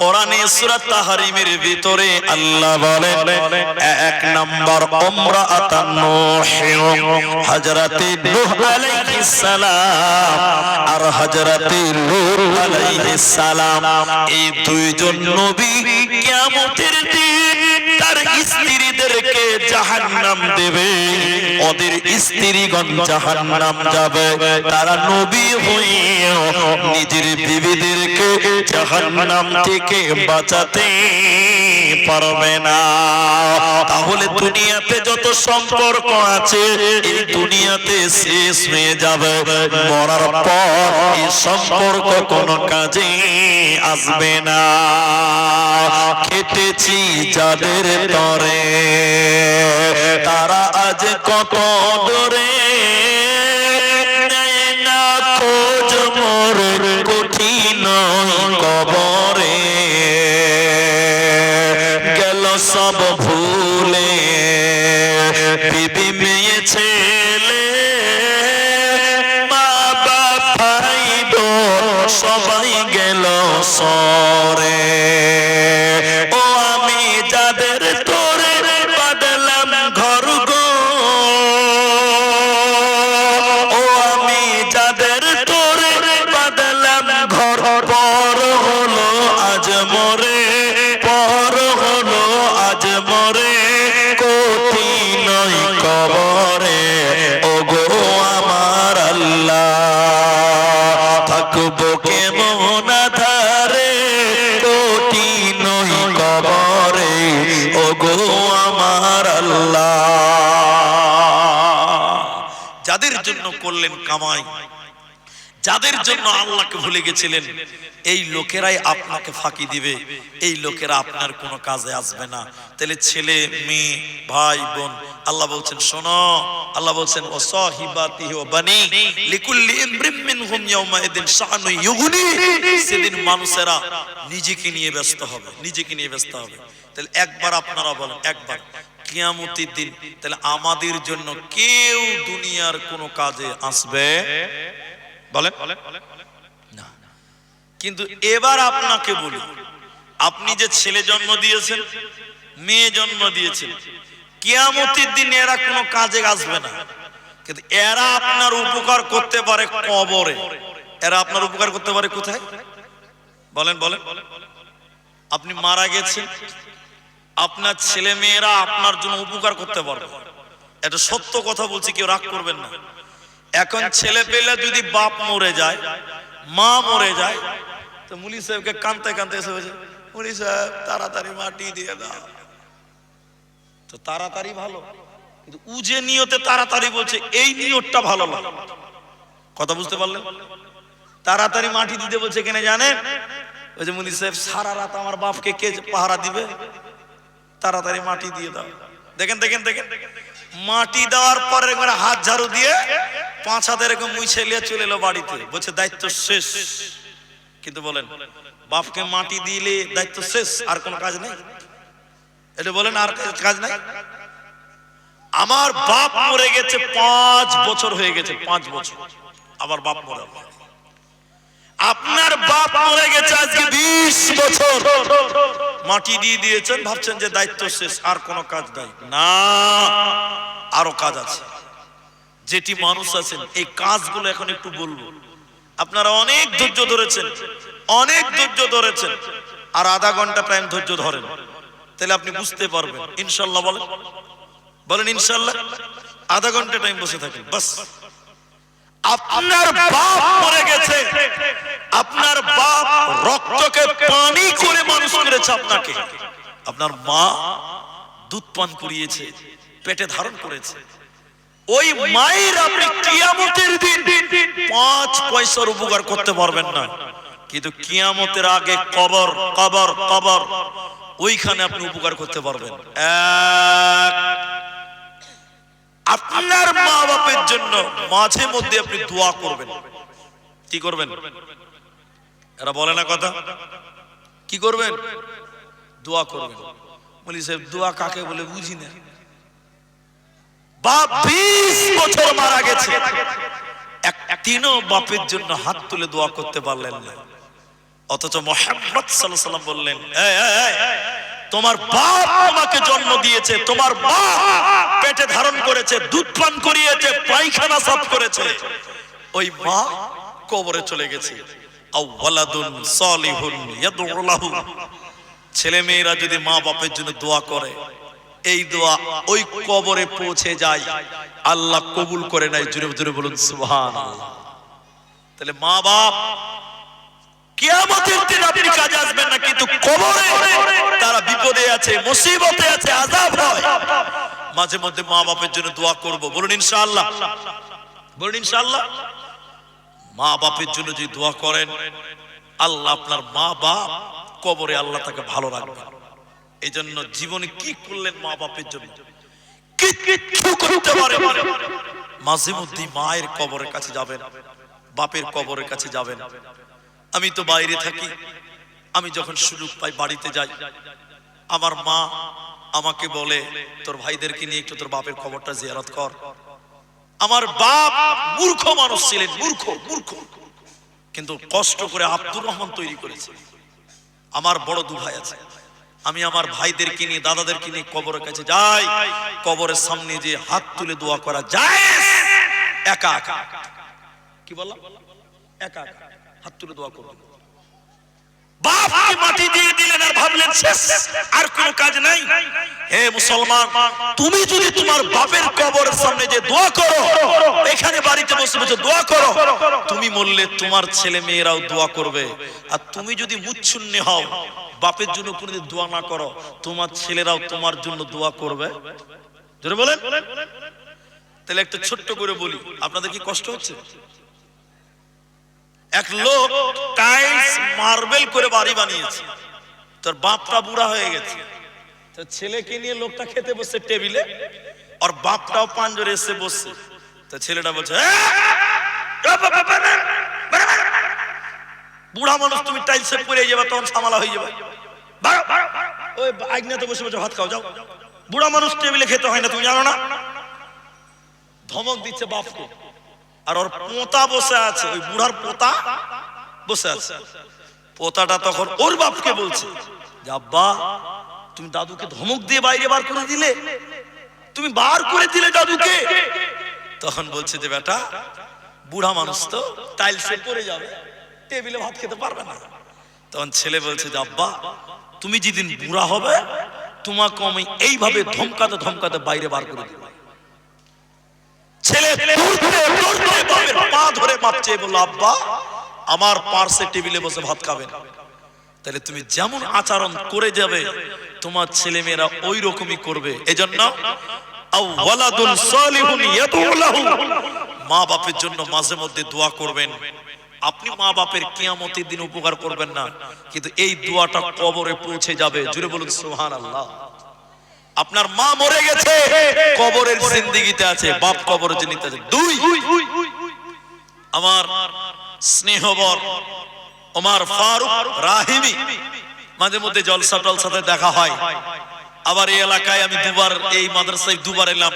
কোরআনে সূরা তাহরিমের ভিতরে আল্লাহ বলেন, এক নাম্বার ইমরাআতুন নূহ, হযরতে নূহ আলাইহিস সালাম আর হযরতে লূত আলাইহিস সালাম, এই দুইজন নবী কিয়ামতের দিন তার স্ত্রীদেরকে জাহান্নাম দেবে, ওদের স্ত্রীগণ জাহান্নাম যাবে। তারা নবী হয়ে নিজের বিবিদেরকে জাহান্নাম থেকে বাঁচাতে পারবে না। তাহলে দুনিয়াতে যত সম্পর্ক আছে এই দুনিয়াতে শেষ হয়ে যাবে, মরার পর এই সম্পর্ক কোনো কাজে আসবে না। কেটেছি যাদের তরে তারা আজ কত দূরে, নেয় না খোঁজ মোর কঠিন কবরে, গেল সব ভুলে বিবি মেয়ে ছেলে, মা বাপ ভাই বোন সবাই গেল সরে। ও আমি যাদের তোরে বাঁধলাম ঘর গো, ও আমি যাদের তোরে বাঁধলাম ঘর, পর হলো আজ মরে, পর হলো আজ মরে, কঠিন কবরে। ও গো আমার আল্লাহ, থাকবো কেমন আধারে, কঠিন কবরে। ও গো আমার আল্লাহ, যাদের জন্য করলেন কামাই, যাদের জন্য আল্লাহকে ভুলে গেছিলেন, এই লোকেরাই আপনাকে ফাঁকি দিবে, এই লোকেরা আপনার কোনো কাজে আসবে না। তাহলে ছেলে মেয়ে ভাই বোন, আল্লাহ বলছেন শোনো, আল্লাহ বলছেন ও সাহিবাতিহি ওয়া বানি লিকুল্লি ইমরিম মিনহুম ইয়াউমাইদিন শাআনু ইউগনি। সেদিন মানুষেরা নিজেকে নিয়ে ব্যস্ত হবে, নিজেকে নিয়ে ব্যস্ত হবে। তাহলে একবার আপনারা বলেন, একবার কিয়ামতের দিন তাহলে আমাদের জন্য কেউ দুনিয়ার কোনো কাজে আসবে বলেন না। কিন্তু এবার আপনাকে বলি, আপনি যে ছেলে জন্ম দিয়েছেন, মেয়ে জন্ম দিয়েছেন, কিয়ামতের দিন এরা কোনো কাজে আসবে না, কিন্তু এরা আপনার উপকার করতে পারে কবরে। এরা আপনার উপকার করতে পারে কোথায় বলেন বলেন? আপনি মারা গেছেন, আপনার ছেলে মেয়েরা আপনার জন্য উপকার করতে পারবে। এটা সত্য কথা বলছি, কেউ রাগ করবেন না। এখন ছেলে পেলে যদি বাপ মরে যায়, মা মরে যায়, তো মুলি সাহেবকে কাঁদতে কাঁদতে এসে বলছে, মুলি সাহেব তাড়াতাড়ি মাটি দিয়ে দাও। তো তাড়াতাড়ি ভালো, কিন্তু উ যে নিয়তে তাড়াতাড়ি বলছে, এই নিয়তটা ভালো না। কথা বুঝতে পারলেন? তাড়াতাড়ি মাটি দিতে বলছে কেন জানেন? ওই যে মুলি সাহেব সারা রাত আমার বাপকে কে পাহারা দিবে, তাড়াতাড়ি মাটি দিয়ে দাও। দেখেন দেখেন দেখেন, মাটি দেওয়ার পরে একবার হাত ঝাড়ু দিয়ে 5 হাত এরকম মুছে নিয়ে চলে এলো বাড়িতে, বলছে দায়িত্ব শেষ। কিন্তু বলেন, বাপকে মাটি দিলে দায়িত্ব শেষ, আর কোনো কাজ নেই? এটা বলেন আর কাজ নাই? আমার বাপ মরে গেছে 5 বছর হয়ে গেছে, 5 বছর আবার বাপ মরে। আপনার বাপ মরে গেছে আজকে 20 বছর, মাটি দিয়ে দিয়েছেন, ভাবছেন যে দায়িত্ব শেষ, আর কোনো কাজ নাই। না, আরো কাজ আছে। যেটি মানুষ আছেন, এই কাজগুলো এখন একটু বলবো। আপনারা অনেক ধৈর্য ধরেছেন, অনেক ধৈর্য ধরেছেন, আর আধা ঘন্টা টাইম ধৈর্য ধরেন, তাহলে আপনি বুঝতে পারবেন ইনশাল্লাহ। বলেন বলেন ইনশাল্লাহ। আধা ঘন্টা টাইম বসে থাকেন বাস। আপনার বাপ মরে গেছে, আপনার বাপ রক্তকে পানি করে মানুষ করেছে আপনাকে, আপনার মা দুধ পান করিয়েছে, পেটে ধারণ করেছে। ওই মায়ের আপনি কিয়ামতের দিন 5 পয়সার উপকার করতে পারবেন না, কিন্তু কিয়ামতের আগে কবর কবর কবর, ওইখানে আপনি উপকার করতে পারবেন। আপনার মা বাপের জন্য মাঝে মধ্যে আপনি দোয়া করবেন। কি করবেন? এরা বলে না কথা, কি করবেন? দোয়া করবেন। বলি সাহেব দোয়া কাকে বলে বুঝি না। বাপ 20 বছর মারা গেছে, একদিনও বাপের জন্য হাত তুলে দোয়া করতে পারলেন না, অথচ মুহাম্মদ সাল্লাল্লাহু আলাইহি ওয়াসাল্লাম বললেন, তোমার বাপ আমাকে জন্ম দিয়েছে, তোমার বাপ পেটে ধারণ করেছে, দুধ পান করিয়েছে, পায়খানা সাফ করেছে, ওই মা কবরে চলে গেছে। আওয়ালাদুন সালিহুন ইয়াদউ লাহু, ছেলে মেয়েরা যদি মা বাপের জন্য দোয়া করে, এই দোয়া ওই কবরে পৌঁছে যায়, আল্লাহ কবুল করে নাই। জোরে জোরে বলুন সুবহানাল্লাহ। তাহলে মা বাপ কিয়ামতের দিন আপনি কাজে আসবেন না, কিন্তু কবরে তারা বিপদে আছে, মুসিবতে আছে, আযাব হয়। মাঝে মধ্যে মা বাপের জন্য দোয়া করব, বলুন ইনশাআল্লাহ, বলুন ইনশাআল্লাহ। মা বাপের জন্য যদি দোয়া করেন, আল্লাহ আপনার মা বাপ কবরে আল্লাহ তাকে ভালো রাখবে। এই জন্য জীবনে কি করলেন মা বাপের জন্য, কিছু করতে পারেন, মাঝে মধ্যে মায়ের কবরের কাছে যাবেন, বাপের কবরের কাছে যাবেন। আমি তো বাইরে থাকি, আমি যখন সুযোগ পাই বাড়িতে যাই, আমার মা আমাকে বলে, তোর ভাইদেরকে নিয়ে একটু তোর বাপের কবরটা জিয়ারত কর। আমার বাপ মূর্খ মানুষ ছিলেন, মূর্খ মূর্খ, কিন্তু কষ্ট করে আব্দুর রহমান তৈরি করেছে। আমার বড় 2 ভাই আছে, আমি আমার ভাইদেরকে নিয়ে, দাদাদেরকে নিয়ে কবরের কাছে যাই, কবরের সামনে যে হাত তুলে দোয়া করা যায়, একা একা। কি বললাম? একা একা হাত তুলে দোয়া করবেন। বাপকে মাটি দিয়ে দিলেন আর ভাবলেন শেষ, আর কোনো কাজ নাই। হে মুসলমান, তুমি যদি তোমার বাপের কবরের সামনে যে দোয়া করো, এখানে বাড়িতে বসে বসে দোয়া করো, তুমি মরলে তোমার ছেলে মেয়েরাও দোয়া করবে। আর তুমি যদি মুচ্ছুন্ন হও, বাপের জন্য কোনোদিন দোয়া না করো, তোমার ছেলেরাও তোমার জন্য দোয়া করবে। জোরে বলেন। তাহলে একটা ছোট্ট করে বলি, আপনাদের কি কষ্ট হচ্ছে? এক লোক টাইলস মার্বেল করে বাড়ি বানিয়েছে, তোর বাপটা বুড়া হয়ে গেছে, তো ছেলেকে নিয়ে লোকটা খেতে বসছে টেবিলে, আর বাপটাও পাঞ্জরে এসে বসছে। তো ছেলেটা বলছে, বুড়া মানুষ তুমি টাইলসে পড়ে যাবে, তখন সামালা হয়ে যাবে, ওই আগ্নেতে বসে বসে ভাত খাও, যাও। বুড়া মানুষ টেবিলে খেতে হয় না, তুমি জানো না? ধমক দিচ্ছে বাপকে। আর ওর পোতা বসে আছে, ওই বুড়ার পোতা বসে আছে। পোতাটা তখন ওর বাপকে বলছে যে, আব্বা তুমি দাদুকে ধমক দিয়ে বাইরে বার করে দিলে, তুমি বার করে দিলে জাদুকে। তখন বলছে যে বেটা বুড়া মানুষ তো টাইলসে পড়ে যাবে, টেবিলে ভাত খেতে পারবে না। তখন ছেলে বলছে যে আব্বা তুমি যেদিন বুড়া হবে তোমাকে আমি এইভাবে ধমকাতে ধমকাতে বাইরে বার করে দেব। ছেলে বাপের পা ধরে মাপছে, বলল আব্বা আমার পার্শ্বে টেবিলে বসে ভাত খাবেন। তাহলে তুমি যেমন আচরণ করে যাবে তোমার ছেলে মেয়েরা ওই রকমই করবে। এজন্য আওয়ালাদুন সালিহুন ইয়াদউ লাহু, মা বাপের জন্য মাঝে মধ্যে দোয়া করবেন। আপনি মা বাপের কিয়ামতের দিন উপকার করবেন না, কিন্তু এই দোয়াটা কবরে পৌঁছে যাবে। জুড়ে বলুন সুবহানাল্লাহ। আপনার মা মরে গেছে, কবরের জিন্দেগিতে আছে, বাপ কবরের জিন্দেগিতে আছে। দুই, আমার স্নেহবর ওমর ফারুক রাহিমি মাঝে মধ্যে জলসা টলসাতে দেখা হয়। আবার এই এলাকায় আমি দুবার, এই মাদ্রাসায় দুবার এলাম,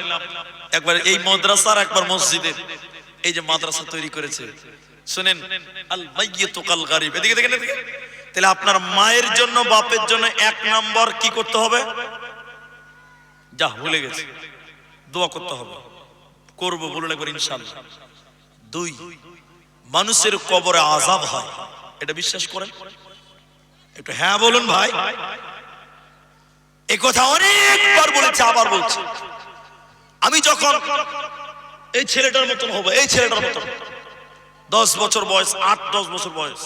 একবার এই মাদ্রাসার একবার মসজিদে। এই যে মাদ্রাসা তৈরি করেছে, শুনেন আল মাইয়িতু কাল গারিব, এদিকে দেখেন এদিকে। তাহলে আপনার মায়ের জন্য বাপের জন্য এক নাম্বার কি করতে হবে? যা ভুলে গেছে, দোয়া করতে হবে। করবো বলুন একবার ইনশাআল্লাহ। দুই, মানুষের কবরে আযাব হয়, এটা বিশ্বাস করেন? একটু হ্যাঁ বলুন ভাই। এই কথা অনেকবার বলেছে, আবার বলছি। আমি যখন এই ছেলেটার মতন হবো, এই ছেলেটার মতন 10 বছর বয়স, 8-10 বছর বয়স,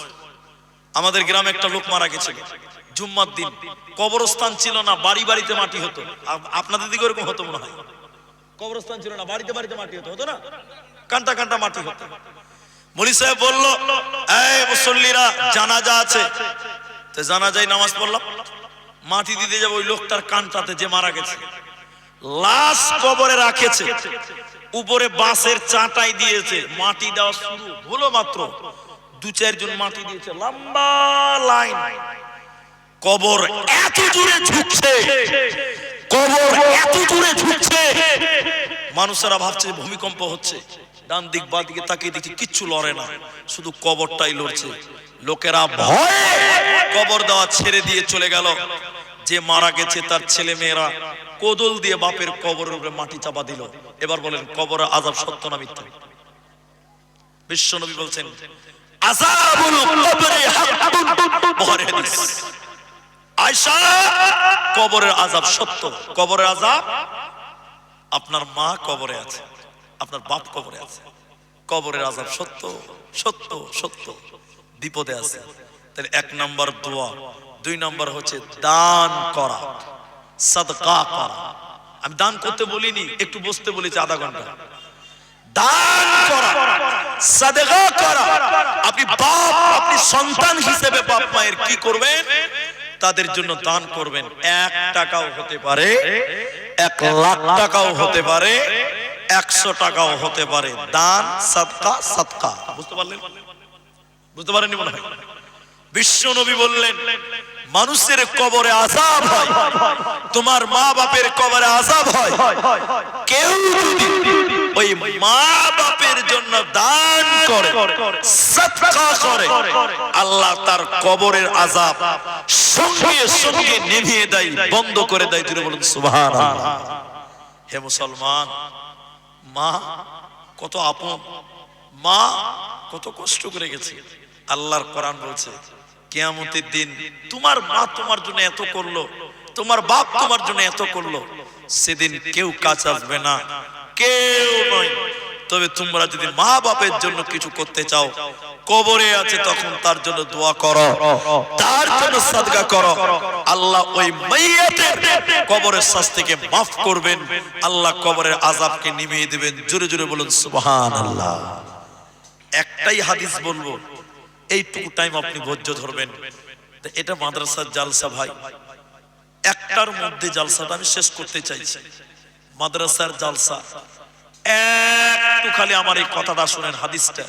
আমাদের গ্রামে একটা লোক মারা গেছিল জুম্মার দিন। কবরস্থান ছিল না, বাড়ি বাড়িতে মাটি হতো। আপনাদের দিকে এরকম হতো মনে হয়, কবরস্থান ছিল না, বাড়িতে বাড়িতে মাটি হতো, হতো না? কান্টা কান্টা মাটি হতো। মুলি সাহেব বললো এই মুসল্লিরা জানাজা আছে, তো জানাজায় নামাজ পড়লাম, মাটি দিতে যাবো ওই লোকটার কানটাতে যে মারা গেছে। লাশ কবরে রাখেছে, উপরে বাঁশের চাটাই দিয়েছে, মাটি দেওয়া শুরু হলো মাত্র 2-4 জন মাটি দিয়েছে, লম্বা লাইন। কবর এত জোরে ঝুঁকছে, কবর এত জোরে ঝুঁকছে, মানুষেরা ভাবছে ভূমিকম্প হচ্ছে। ডান দিক বাঁ দিকে তাকিয়ে দেখি কিচ্ছু লড়ে না, শুধু কবরটাই লড়ছে। লোকেরা ভয়ে কবর দেওয়া ছেড়ে দিয়ে চলে গেল। যে মারা গেছে তার ছেলে মেয়েরা কোদল দিয়ে বাপের কবরের উপরে মাটি চাপা দিল। এবার বলেন কবরের আযাব সত্য না মিথ্যা? বিশ্বনবী বলছেন আযাবুল কবরি হাক্কুন, বুখারী হাদিস। আয়েশা, কবরের আযাব সত্য। কবরের আযাব, আপনার মা কবরে আছে, আপনার বাপ কবরে আছে, কবরের আযাব সত্য সত্য সত্য, বিপদে আছে। তাহলে 1 নাম্বার দোয়া। 2 নাম্বার হচ্ছে দান করা, সাদকা করা। আমি দান করতে বলিনি, একটু বসতে বলেছি আধা ঘন্টা। দান করা, সাদকা করা। আপনি বাপ, আপনি সন্তান হিসেবে বাপ মায়ের কি করবেন? তাদের জন্য দান করবেন। 1 টাকাও হতে পারে, 1 লাখ টাকাও হতে পারে, 100 টাকাও হতে পারে। দান, সাদকা, সাদকা। বুঝতে পারলেন? বুঝতে পারেননি মনে হয়? বিশ্ব নবী বললেন মানুষের কবরে আযাব হয়, তোমার মা বাপের কবরে আযাব হয়। কেউ যদি ওই মা বাপের জন্য দান করে, সাদকা করে, আল্লাহ তার কবরের আযাব সঙ্গে সঙ্গে নিভিয়ে দেয়, বন্ধ করে দেয়। জোরে বলুন সুবহানাল্লাহ। হে মুসলমান, মা কত আপন, মা কত কষ্ট করে গেছে। আল্লাহর কোরআন বলছে কিয়ামতের দিন তোমার মা তোমার জন্য এত করলো, তোমার বাপ তোমার জন্য এত করলো, সেদিন কেউ কাছে আসবে না, কেউ নয়। তবে তোমরা যদি মা বাপের জন্য কিছু করতে চাও, কবরে আছে তখন তার জন্য দোয়া করো, তার জন্য সাদকা করো। আল্লাহ ওই মাইয়াতের কবরের শাস্তিকে মাফ করবেন, আল্লাহ কবরের আযাবকে নিভিয়ে দিবেন। জোরে জোরে বলুন সুবহানাল্লাহ। একটাই হাদিস বলবো, এইটুকু টাইম আপনি ধৈর্য ধরবেন। এটা মাদ্রাসার জালসা ভাই, একটার মধ্যে জালসাটা আমি শেষ করতে চাইছি। মাদ্রাসার জালসা, একটু খালি আমার এই কথাটা শুনেন, হাদিসটা।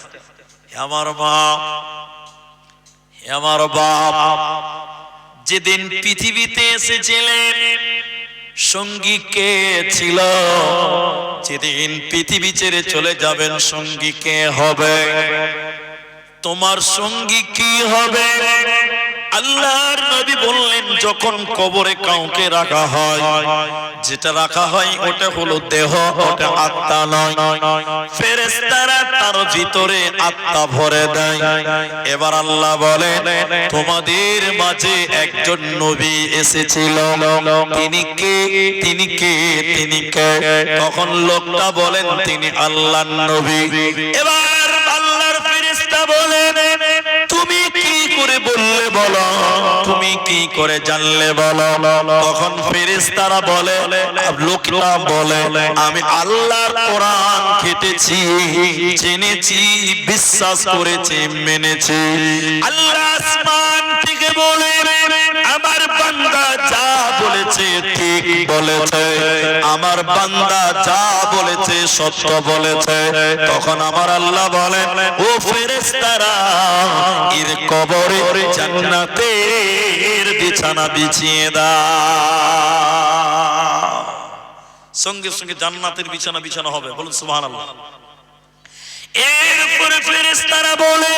আমার মা, আমার বাপ যেদিন পৃথিবীতে এসেছিলেন সঙ্গী কে ছিল? যেদিন পৃথিবী ছেড়ে চলে যাবেন সঙ্গী কে হবে? তোমার সঙ্গী কি হবে? আল্লাহর নবী বললেন যখন কবরে কাউকে রাখা হয়, যেটা রাখা হয় ওটা হলো দেহ, ওটা আত্মা নয়। ফেরেশতারা তার ভিতরে আত্মা ভরে দেয়। এবার আল্লাহ বলেন তোমাদের মাঝে একজন নবী এসেছিল, তিনি কে? তিনি কে? তিনি কে? তখন লোকটা বলেন তিনি আল্লাহর নবী। এবার আল্লাহর ফেরেশতা বলেন তুমি কি করে বললে বলো, তুমি কি করে জানলে বলো? তখন ফেরেশতারা বলে, লোকটা বলে আমি আল্লাহর কোরআন খেটেছি, জেনেছি, বিশ্বাস করেছি, মেনেছি। আল্লাহ আসমান থেকে বলে আমার বান্দা যা বলেছে ঠিক বলেছে, আমার বান্দা যা বলেছে সত্য বলেছে। তখন আমার আল্লাহ বলেন ও ফেরেশতারা এর কবরে জান্নাতের বিছানা বিছিয়ে দাও। সঙ্গে সঙ্গে জান্নাতের বিছানা বিছানো হবে, বলুন সুবহানাল্লাহ। এরপরে ফেরেশতারা বলে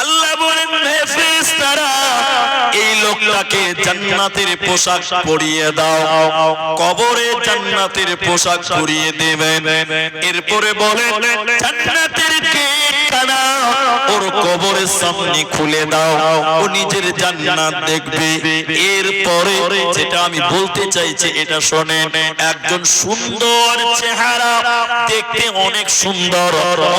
আল্লাহ বলেন হে ফেরেশতারা এই লোকটাকে জান্নাতের পোশাক পরিয়ে দাও। কবরে জান্নাতের পোশাক পরিয়ে দেবেন। এরপরে বলে জান্নাতের গেটখানা ওর কবরের সামনে খুলে দাও, ও নিজের জান্নাত দেখবে। এরপরে যেটা আমি বলতে চাইছি এটা শোনেন, একজন সুন্দর চেহারা, দেখতে অনেক সুন্দর,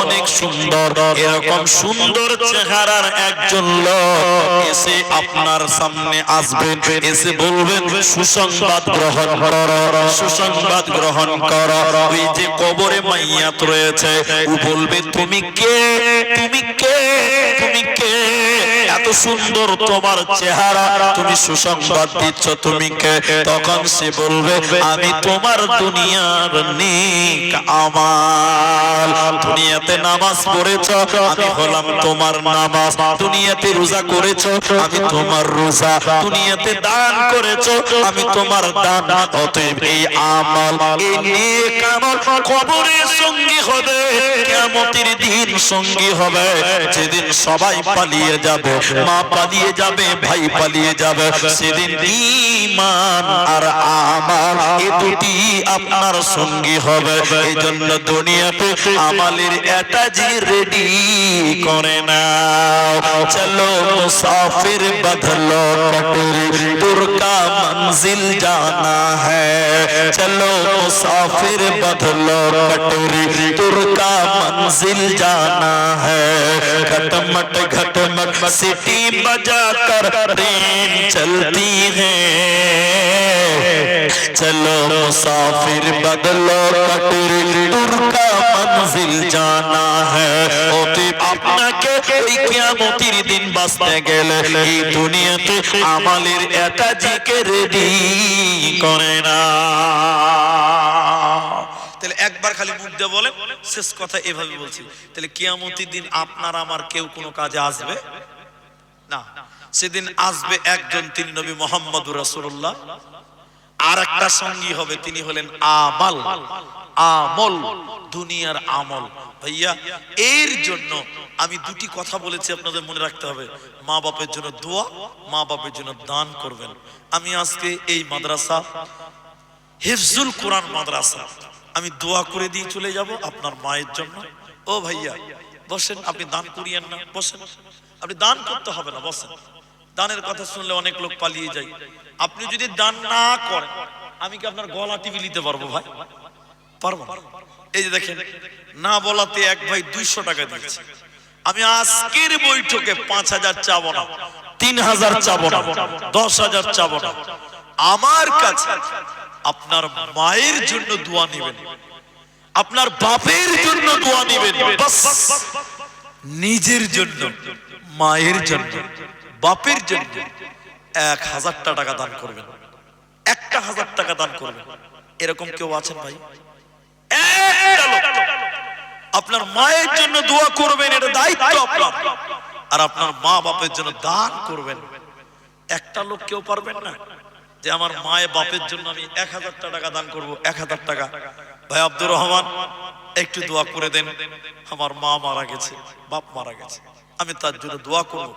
অনেক সুন্দর, এরকম সুন্দর চেহারার একজন লোক এসে আপনার সামনে আসবেন, এসে বলবেন সুসংবাদ গ্রহণ করো, সুসংবাদ গ্রহণ করো। ওই যে কবরে মাইয়াত রয়েছে ও বলবে তুমি কে? তুমি কে? তুমি কে? এত সুন্দর তোমার চেহারা, তুমি সুসংবাদ দিচ্ছ, তুমি কে? তখন সে বলবে আমি তোমার দুনিয়ার নেক আমাল, দুনিয়াতে নামাজ পড়েছো, আমি হলাম তোমার নামাজ, দুনিয়াতে রোজা করেছো, আমি তোমার রোজা, দুনিয়াতে দান করেছো, আমি তোমার দান। অতএব এই আমাল, এই নেক আমল কবরের সঙ্গী হবে, কিয়ামতের দিন সঙ্গী হবে, যেদিন সবাই পালিয়ে যাবে, মা পালিয়ে যাবে, ভাই পালিয়ে যাবে, সেদিন ঈমান আর আমাল এই দুটি আপনার সঙ্গী হবে। এই জন্য দুনিয়াতে আমালের এটাজি রেডি করে নাও। চলো মুসাফির বদলো পটরি, दूर का मंजिल जाना है। चलो मुसाफिर बदलो पटरी, दूर का मंजिल जाना है। घटमट घटमट सीटी बजाकर ट्रेन चलती है। चलो मुसाफिर बदलो पटरी, दूर का मंजिल जाना है। আপনাকে এই কিয়ামতের দিন বাঁচতে গেলে এই দুনিয়াতে আমালের এটাজিকে রেডি করে না। তাহলে একবার খালি মুখ দিয়ে বলেন, শেষ কথা এভাবে বলছি, তাহলে কিয়ামতের দিন আপনার আমার কেউ কোনো কাজে আসবে না। সেদিন আসবে একজন, তিনি নবী মুহাম্মদুর রাসূলুল্লাহ। আর একটা সঙ্গী হবে, তিনি হলেন আমাল, আমল, দুনিয়ার আমল। ভাইয়া এর জন্য আমি দুটি কথা বলেছি, আপনাদের মনে রাখতে হবে। মা বাপের জন্য দোয়া, মা বাপের জন্য দান করবেন। আমি আজকে এই মাদ্রাসা হিফজুল কোরআন মাদ্রাসা আমি দোয়া করে দিয়ে চলে যাব আপনার মায়ের জন্য। ও ভাইয়া বসেন, আপনি দান করিয়েন না, বসেন, আপনি দান করতে হবে না, বসেন। দানের কথা শুনলে অনেক লোক পালিয়ে যায়। আপনি যদি দান না করেন, আমি কি আপনার গলা টিপে নিতে পারবো ভাই? পারবো না। এই যে দেখেন, না বলাতে এক ভাই 200 টাকা দিয়েছে। আমি আজকের বৈঠকে 5000 চাবো না, 3000 চাবো না, 10,000 চাবো না। আমার কাছে আপনার মায়ের জন্য দোয়া নেবেন, আপনার বাপের জন্য দোয়া নেবেন, বাস। নিজের জন্য, মায়ের জন্য, বাপের জন্য 1000 টাকা দান করবেন, 1000 টাকা দান করবেন। এরকম কেউ আছেন ভাই? আপনার মায়ের জন্য দোয়া করবেন, এটা দায়িত্ব আপনার। আর আপনার মা বাপের জন্য দান করবেন। একটা লোক কেউ পারবেন না যে আমার মায়ের বাপের জন্য আমি 1000 টাকা দান করব? 1000 টাকা ভাই আব্দুর রহমান একটু দোয়া করে দেন, আমার মা মারা গেছে, বাপ মারা গেছে, আমি তার জন্য দোয়া করব।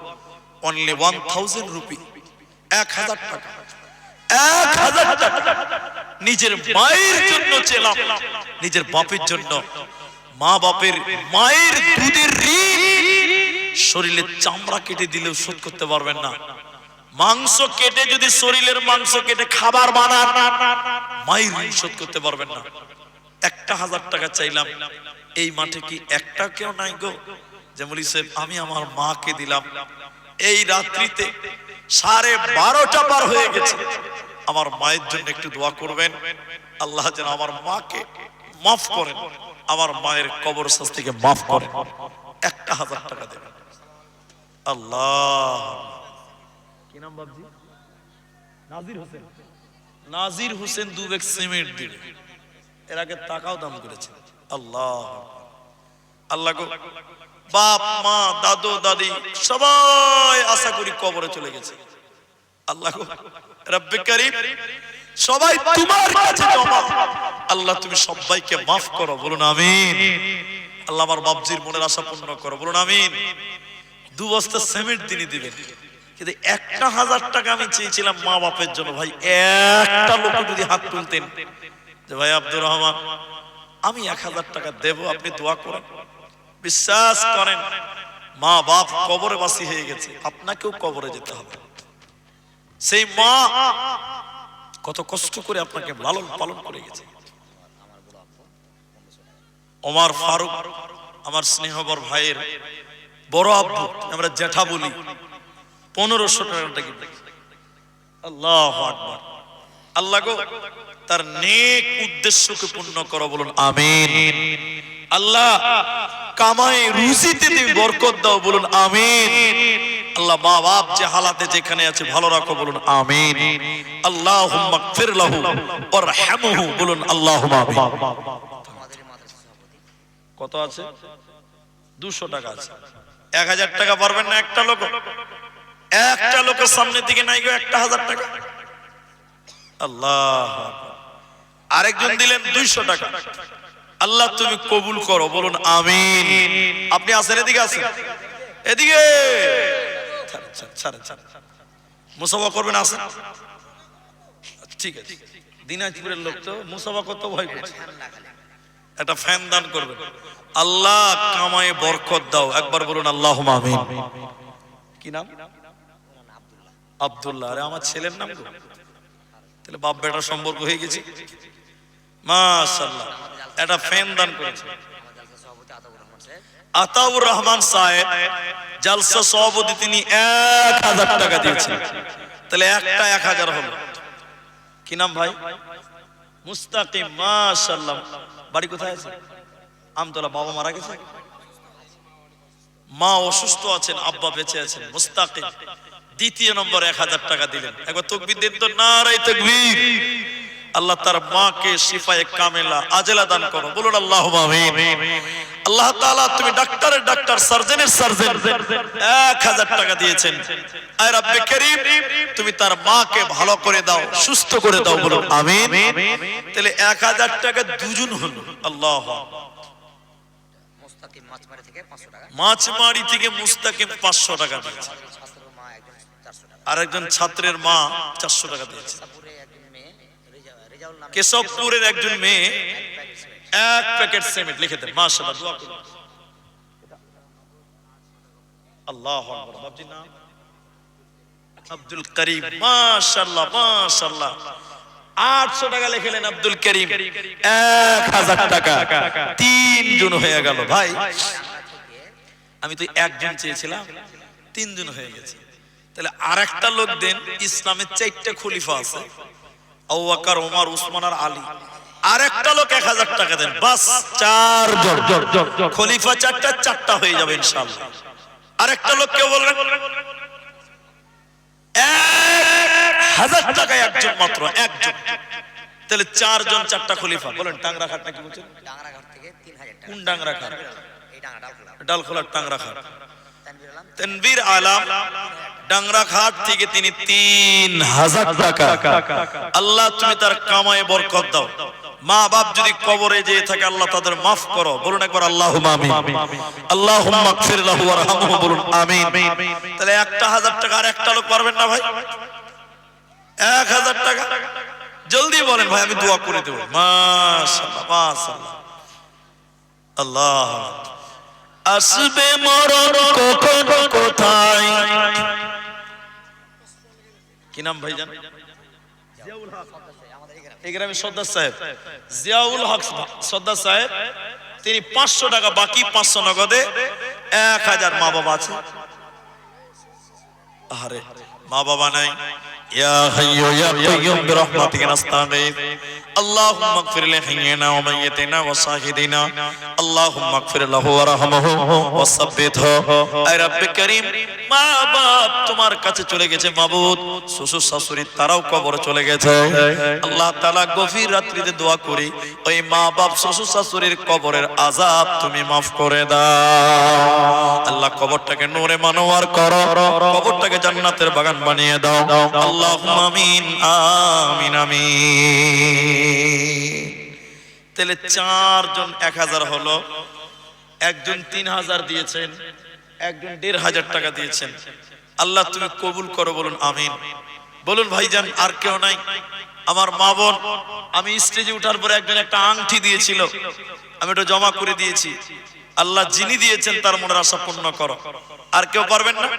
অনলি 1000 রুপি, 1000 টাকা, 1000 টাকা নিজের মায়ের জন্য চেলাম, নিজের বাপের জন্য। মা বাপের মায়ের দুধের ঋণ শরীরের চামড়া কেটে দিলেও শোধ করতে পারবেন না। মাংস কেটে যদি শরীরের মাংস কেটে খাবার বানান, মায়ের ঋণ শোধ করতে পারবেন না। 1000 টাকা চাইলাম, এই মাঠে কি একটা কেউ নাই গো যে বলি সাহেব আমি আমার মাকে দিলাম, এই রাত্রিতে 12:30 পার হয়ে গেছে, আমার মায়ের জন্য একটু দোয়া করবেন, আল্লাহ যেন আমার মাকে মাফ করেন, আমার মায়ের কবর শাস্তিকে মাফ করেন। 1000 টাকা দেবেন। আল্লাহ, কি নাম বাবজি? নাজির হোসেন। নাজির হোসেন 2 ব্যাগ সিমেন্ট দিলেন, এর আগে টাকাও দাম করেছেন। আল্লাহ আল্লাহ গো, বাপ মা দাদু দাদি সবাই আশা করি কবরে চলে গেছে। আল্লাহ গো রব্বে কারীম, সবাই তোমার কাছে জমা, আল্লাহ তুমি সবাইকে মাফ করো, বলুন আমিন। আল্লাহ আমার বাপজির মনের আশা পূর্ণ করো, বলুন আমিন। 2 বস্তা সিমেন্ট তিনি দিবেন, কিন্তু 1000 টাকা আমি চেয়েছিলাম মা বাপের জন্য। ভাই একটা লোক যদি হাত তুলতেন যে ভাই আব্দুর রহমান আমি 1000 টাকা দেব, আপনি দোয়া করেন, বিশ্বাস করেন মা বাপ কবরে বাসী হয়ে গেছে, আপনাকেও কবরে যেতে হবে। সেই মা কত কষ্ট করে আপনাকে লালন পালন করে গেছে। ওমর ফারুক আমার স্নেহবর ভাইয়ের বড় আব্বু, আমরা জ্যাঠা বলি, 1500 টাকা। আল্লাহু আকবার। আল্লাহ গো তার নেক উদ্দেশ্যকে পূর্ণ করো, বলুন আমিন। আল্লাহ কামায়ে রুজিতে তুমি বরকত দাও, বলুন আমিন। আল্লাহ মা বাপ যে হালাতে যেখানে আছে ভালো রাখো, বলুন আমিন। আল্লাহুম্মা গফির লাহু ওয়ারহামহু, বলুন আল্লাহুম্মা আমিন। কত আছে? 200 টাকা আছে। 1000 টাকা পারবেন না? একটা লোকের সামনে দিকে নাই গো 1000 টাকা। আল্লাহ, আরেকজন দিলেন 200 টাকা। আল্লাহ তুমি কবুল করো, বলুন আমিন। আপনি আসেন, এদিকে আসেন, এদিকে মুসাফা করবেন, আসেন। ঠিক আছে, দিনাজপুরের লোক তো মুসাফা করতে ভয় করছে, একটা ফ্যান দান করবেন। আল্লাহ কামায়ে বরকত দাও, একবার বলুন আল্লাহুম্মা আমিন। কি নাম? আব্দুল্লাহ। আরে আমার ছেলের নাম গো, তাহলে বাপ বেটার সম্পর্ক হয়ে গেছে। মাশাআল্লাহ, একটা ফ্যান দান করেছে আতাউর রহমান সাহেব, জালসা সভাপতি, তিনি 1000 টাকা দিয়েছেন, তাহলে একটা 1000 হলো। কি নাম ভাই? মুস্তাকিম। মাশাআল্লাহ, বাড়ি কোথায় আছে? আমতলা। বাবা মারা গেছে, মা অসুস্থ আছেন, আব্বা বেঁচে আছেন। মুস্তাকিম দ্বিতীয় নম্বর 1000 টাকা দিলেন। একবার তাকবীর দেন তো, নারায়ে তাকবীর। আল্লাহ তার মাকে শিফায়ে কামেলা আজেলা দান করো, বলুন আল্লাহুম্মা আমিন। আল্লাহ তাআলা তুমি ডাক্তারের ডাক্তার, সার্জনের সার্জন 1000 টাকা দিয়েছেন। আয় রব্বে কারীম, তুমি তার মাকে ভালো করে দাও, সুস্থ করে দাও, বলুন আমিন। তাহলে 1000 টাকা দুজন হলো। আল্লাহ। মুস্তাকিম মাছমারি থেকে মুস্তাকিম 500 টাকা দিয়েছে। আরেকজন ছাত্রের মা 400 টাকা দিয়েছে। কেশবপুরের একজন মেয়ে 1 প্যাকেট সিমেন্ট লিখে দেন। মাশাআল্লাহ, দোয়া করুন। আল্লাহু আকবার। বাবজি নাম আব্দুল করিম। মাশাআল্লাহ মাশাআল্লাহ, 800 টাকা লিখলেন আব্দুল করিম। 1000 টাকা, 3 জন হয়ে গেল। ভাই আমি তো একজন চেয়েছিলাম, 3 জন হয়ে গেছে। তাহলে আরেকটা লোক দেন। ইসলামের 4টা খলিফা আছে, আবু বকর, ওমর, উসমান আর আলী। আরেকটা লোক 1000 টাকা দেন, বাস 4 জন খলিফা, 4টা হয়ে যাবে ইনশাআল্লাহ। আরেকটা লোক কে বললেন? 1000 টাকা একজন, মাত্র একজন। তাহলে 4 জন, 4টা খলিফা। বলেন টাংরাঘাট নাকি বলছেন? টাংরাঘাট থেকে 3000 টাকা। কোন টাংরাঘাট? এই ডালখোলার টাংরাঘাট। তানভীর আলম ডাংরাঘাট থেকে তিনি 3000 টাকা। আল্লাহ তুমি তার কামায়ে বরকত দাও, মা বাপ যদি কবরে যেয়ে থাকে আল্লাহ তাদের মাফ করো, বলুন একবার আল্লাহুম্মা আমিন। আল্লাহুম্মা আগফির লাহু ওয়ারহামহু, বলুন আমিন। তাহলে 1000 টাকা আর একটা লোক পারবেন না ভাই? 1000 টাকা জলদি বলেন ভাই, আমি দোয়া করে দেব। মাশাআল্লাহ মাশাআল্লাহ। আল্লাহ আসবে মরণ কখন কোথায়। কি নাম ভাই জান? জিয়াউল হক। এই গ্রামে সর্দার সাহেব জিয়াউল হক সর্দার সাহেব, তিনি 500 টাকা বাকি, 500 নগদে 1000। মা বাবা আছে? আরে মা বাবা নাই। ইয়া হাইয়্যু ইয়া কাইয়্যুম বিরহমাতিকা নাস্তাগীথ আল্লাহুম্মা আগফির লিহাইয়িনা ওয়া মাইয়িতিনা ওয়া শাহিদিনা আল্লাহুম্মা আগফির লাহু ওয়ারহামহু ওয়া সাব্বিতহু। আয় রব্বে করিম, মা বাপ তোমার কাছে চলে গেছে মাবুদ, শ্বশুর শাশুড়ি তারাও কবরে চলে গেছে। আল্লাহ তাআলা গভীর রাত্রিতে দোয়া করি, ওই মা বাপ শ্বশুর শাশুড়ির কবরের আযাব তুমি মাফ করে দাও। আল্লাহ কবরটাকে নূরে মানওয়ার করো, কবরটাকে জান্নাতের বাগান বানিয়ে দাও। আল্লাহুম্মা আমিন আমিন আমিন। তাহলে 4 জন 1000 হলো, একজন 3000 দিয়েছেন, একজন 1500 টাকা দিয়েছেন। আল্লাহ তুমি কবুল করো, বলুন আমিন। বলুন ভাইজান আর কেউ নাই? আমার মা বোন, আমি স্টেজে উঠার পরে একজন একটা আংটি দিয়েছিল, আমি এটা জমা করে দিয়েছি। আল্লাহ যিনি দিয়েছেন তার মনের আশা পূর্ণ করো। আর কেউ পারবেন না?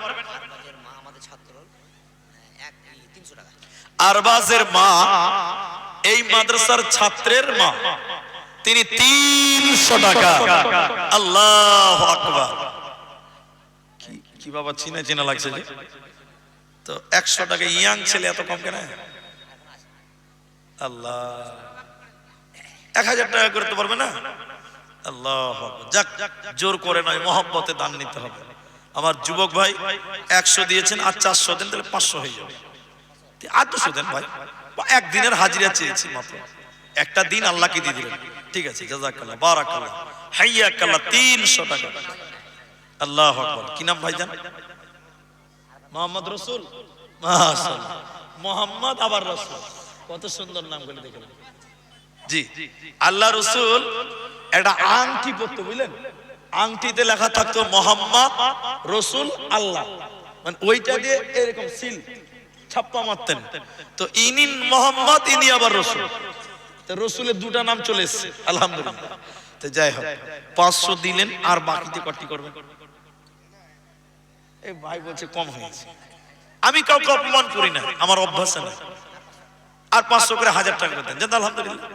আরবাজের মা, এই মাদ্রাসার ছাত্রের মা, তিনি 300 টাকা। আল্লাহু আকবার। কি বাবা চিনা চিনা লাগছে যে? তো 100 টাকা ইয়াং ছেলে, এত কম কেন? আল্লাহ 1000 টাকা করতে পারবে না? আল্লাহ যাক, জোর করে নয়, মহব্বতে দান নিতে হবে। আমার যুবক ভাই 100 দিয়েছেন, আর 400 দেন, তাহলে 500 হয়ে যাবে। 800 দেন ভাই, একদিনের হাজিরা চেয়েছি মাত্র, একটা দিন আল্লাহকে দিয়ে দিলেন। ঠিক আছে, জাযাকাল্লাহ বারাকাল্লাহ হাইয়াকাল্লাহ। 300 টাকা। আল্লাহু আকবার। কি নাম ভাইজান? মোহাম্মদ রসুল। মাশাআল্লাহ, মোহাম্মদ আবার রসুল, কত সুন্দর নাম বলে দেখলেন। জি, আল্লাহ রসুল একটা আংটি পরতো, বুঝলেন? আংটিতে লেখা থাকতো মোহাম্মদ রসুল আল্লাহ, মানে ওইটা দিয়ে এরকম সিল ছাপ্পা মারতেন। তো ইনি মোহাম্মদ, ইনি আবার রসুল। তো রসুলের দুটা নাম চলে এসেছে, আলহামদুলিল্লাহ। তো যাই হোক, 500 দিলেন, আর বাকিতে কটি করবেন? এই ভাই বলছে কম হয়েছে। আমি কাউকে অপমান করি না, আমার অভ্যাস নেই। আর 500 করে 1000 টাকা দেন, জান আলহামদুলিল্লাহ।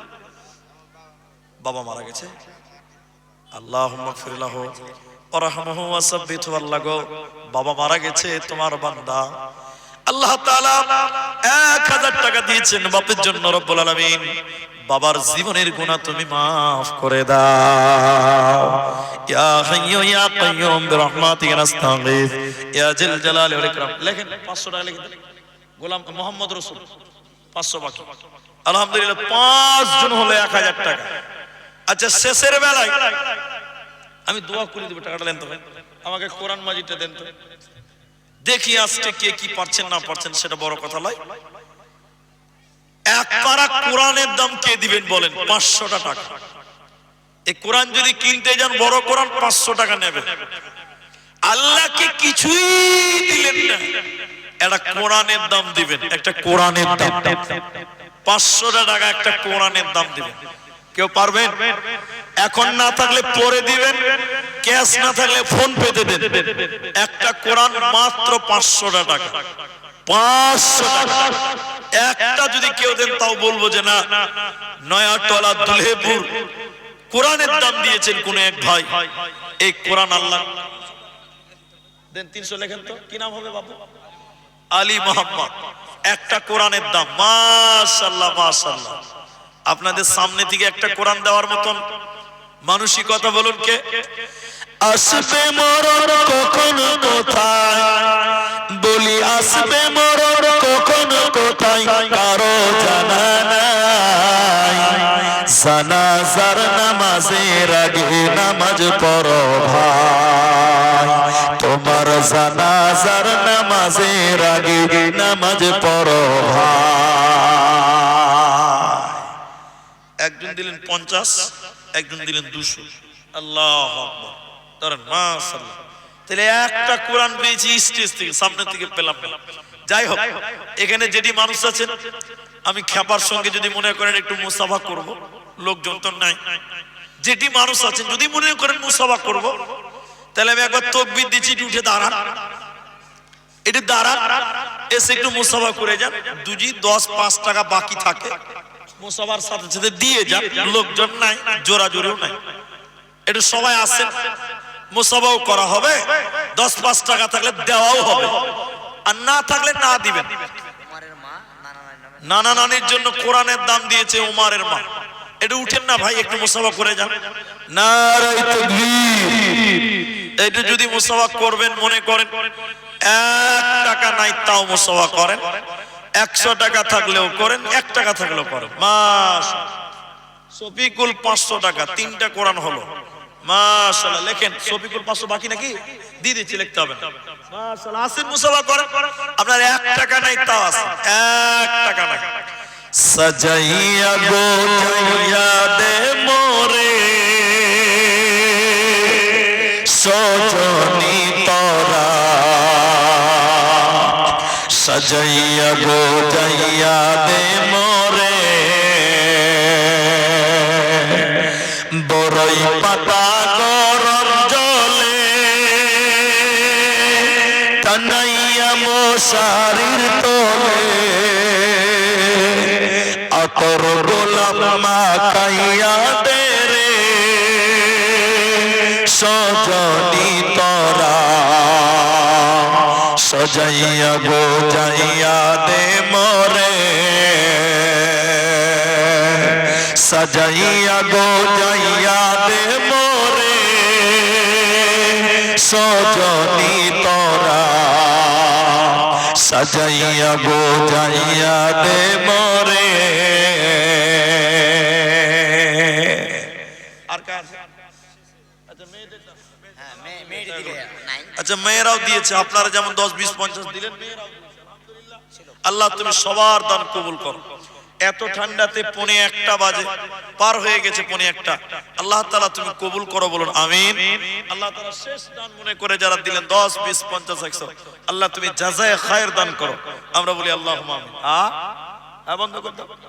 বাবা মারা গেছে, আল্লাহুম্মা আগফির লাহু ওয়ারহামহু ওয়া সাব্বিতহু। আল্লাহ গো, বাবা মারা গেছে তোমার বান্দা, আল্লাহ তাআলা 1000 টাকা দিয়েছেন বাপের জন্য, রব্বুল আলামিন বাবার জীবনের গুনাহ তুমি maaf করে দাও। ইয়া হাইয়্যু ইয়া কাইয়্যুম বিরহমাতিকা নাস্তাগীথ ইয়া জিল জালালি ওয়াল ইকরাম। লেখেন 500 টাকা লিখে দেন। গোলাম মোহাম্মদ রসুল 500 বাকি। আলহামদুলিল্লাহ 5 জন হলো 1000 টাকা। আচ্ছা, শেষের বেলায় আমি দোয়া করে দেব, টাকাটা দেন তো, আমাকে কোরআন মাজিদটা দেন তো, দেখি আজকে কে কি পারছেন না পারছেন, সেটা বড় কথা নয়। এক পারা কোরআনের দাম কে দিবেন বলেন? 500 টাকা। এই কোরআন যদি কিনতে যান, বড় কোরআন 500 টাকা নেবে। আল্লাহকে কিছুই দিলেন না, একটা কোরআনের দাম দিবেন, একটা কোরআনের দাম 500 টাকা, একটা কোরআনের দাম দিবেন। কেউ পারবেন? এখন না থাকলে পরে দিবেন, ক্যাশ না থাকলে ফোন পেতে দেন। একটা কোরআন মাত্র 500 টাকা। 500 টাকা একটা যদি কেউ দেন, তাও বলবো যে না, নয়াটলা দুলহেপুর কোরআনের দাম দিয়েছেন কোন এক ভাই, এই কোরআন আল্লাহ দেন। 300 লেখেন তো, কি নাম হবে বাবু? আলী মোহাম্মদ। একটা কোরআনের দাম। মাশাআল্লাহ মাশাআল্লাহ। আপনাদের সামনে থেকে একটা কোরআন দেওয়ার মতন মানসিকতা বলুন কে? আসবে মরণ কখন কোথায়, বলি আসবে মরণ কখন কোথায়, কারো জানা নাই। জানাজার নামাজের আগে নামাজ পড়ো ভাই, তোমার জানাজার নামাজের আগে নামাজ পড়ো ভাই। একজন একজন দিলেন 50, একজন দিলেন 200। আল্লাহু আকবার, ধরেন মাশাআল্লাহ। তাহলে একটা কোরআন পেয়েছি স্টেজ থেকে, সামনে থেকে পেলাম না। যাই হোক, এখানে যেটি মানুষ আছেন, আমি খেপার সঙ্গে যদি মনে করেন একটু মুসাফা করব, লোকজন তো নাই, যেটি মানুষ আছেন যদি মনে করেন মুসাফা করব, তাহলে আমি একবার তাকবীর দিচ্ছি, উঠে দাঁড়ান, এটি দাঁড়ান, এসে একটু মুসাফা করে যান। দুজি 10-5 টাকা বাকি থাকে, মুসাফার সাথে সাথে দিয়ে যান। লোকজন নাই, জোরাজোরিও নাই, একটু সবাই আসেন, মুসাফাও করা হবে, 10-5 টাকা থাকলে দেওয়াও হবে, আর না থাকলে না দিবেন। নানা নানির জন্য কোরআনের দাম দিয়েছে উমারের মা, এটা উঠেন না ভাই, একটু মুসাফা করে যান। নারায়ে তাকবীর। এটা যদি মুসাফা করবেন, মনে করেন 1 টাকা নাই তাও মুসাফা করেন, 100 টাকা থাকলেও করেন, 1 টাকা থাকলেও করেন। মাশাআল্লাহ, শফিকুল 500 টাকা, 3টা কোরআন হলো। মাশাআল্লাহ, লেখেন শফিকুল 500 বাকি নাকি? দিয়ে দিচ্ছি, লিখতে হবে না। মাশাআল্লাহ, আসেন মুসাফা করেন। আপনার 1 টাকা নাই তাও আছে, 1 টাকা নাই। সাজাইয়া গো জাইয়া দে মোরে সজনী তোরা, সাজাইয়া গো জাইয়া দে মোরে বড়ই পাতা গরম জলে টানাইয়া মশারির তলে, আতর গোলাপ মাখাইয়া দে রে সজনী তোরা, সজাইয়া গো জাইয়া দে মোরে, সাজাইয়া গো জাইয়া দে মোরে সজনী তোরা, সাজাইয়া গো জাইয়া দে মোরে। আর কার? আচ্ছা, মেয়েরাও দিয়েছে, আপনারা যেমন 10, 20, 50 দিলেন, মেয়েরাও দিয়েছে। আলহামদুলিল্লাহ। আল্লাহ তুমি সবার দান কবুল করো। এত ঠান্ডাতে 1:45 বাজে, পার হয়ে গেছে 1:45। আল্লাহ তাআলা তুমি কবুল করো, বলুন আমিন। আল্লাহ তাআলা শেষ দান মনে করে যারা দিলেন 10, 20, 50, 100, আল্লাহ তুমি জাযায়ে খায়ের দান করো। আমরা বলি আল্লাহুম্মা আমিন। বন্ধ করতে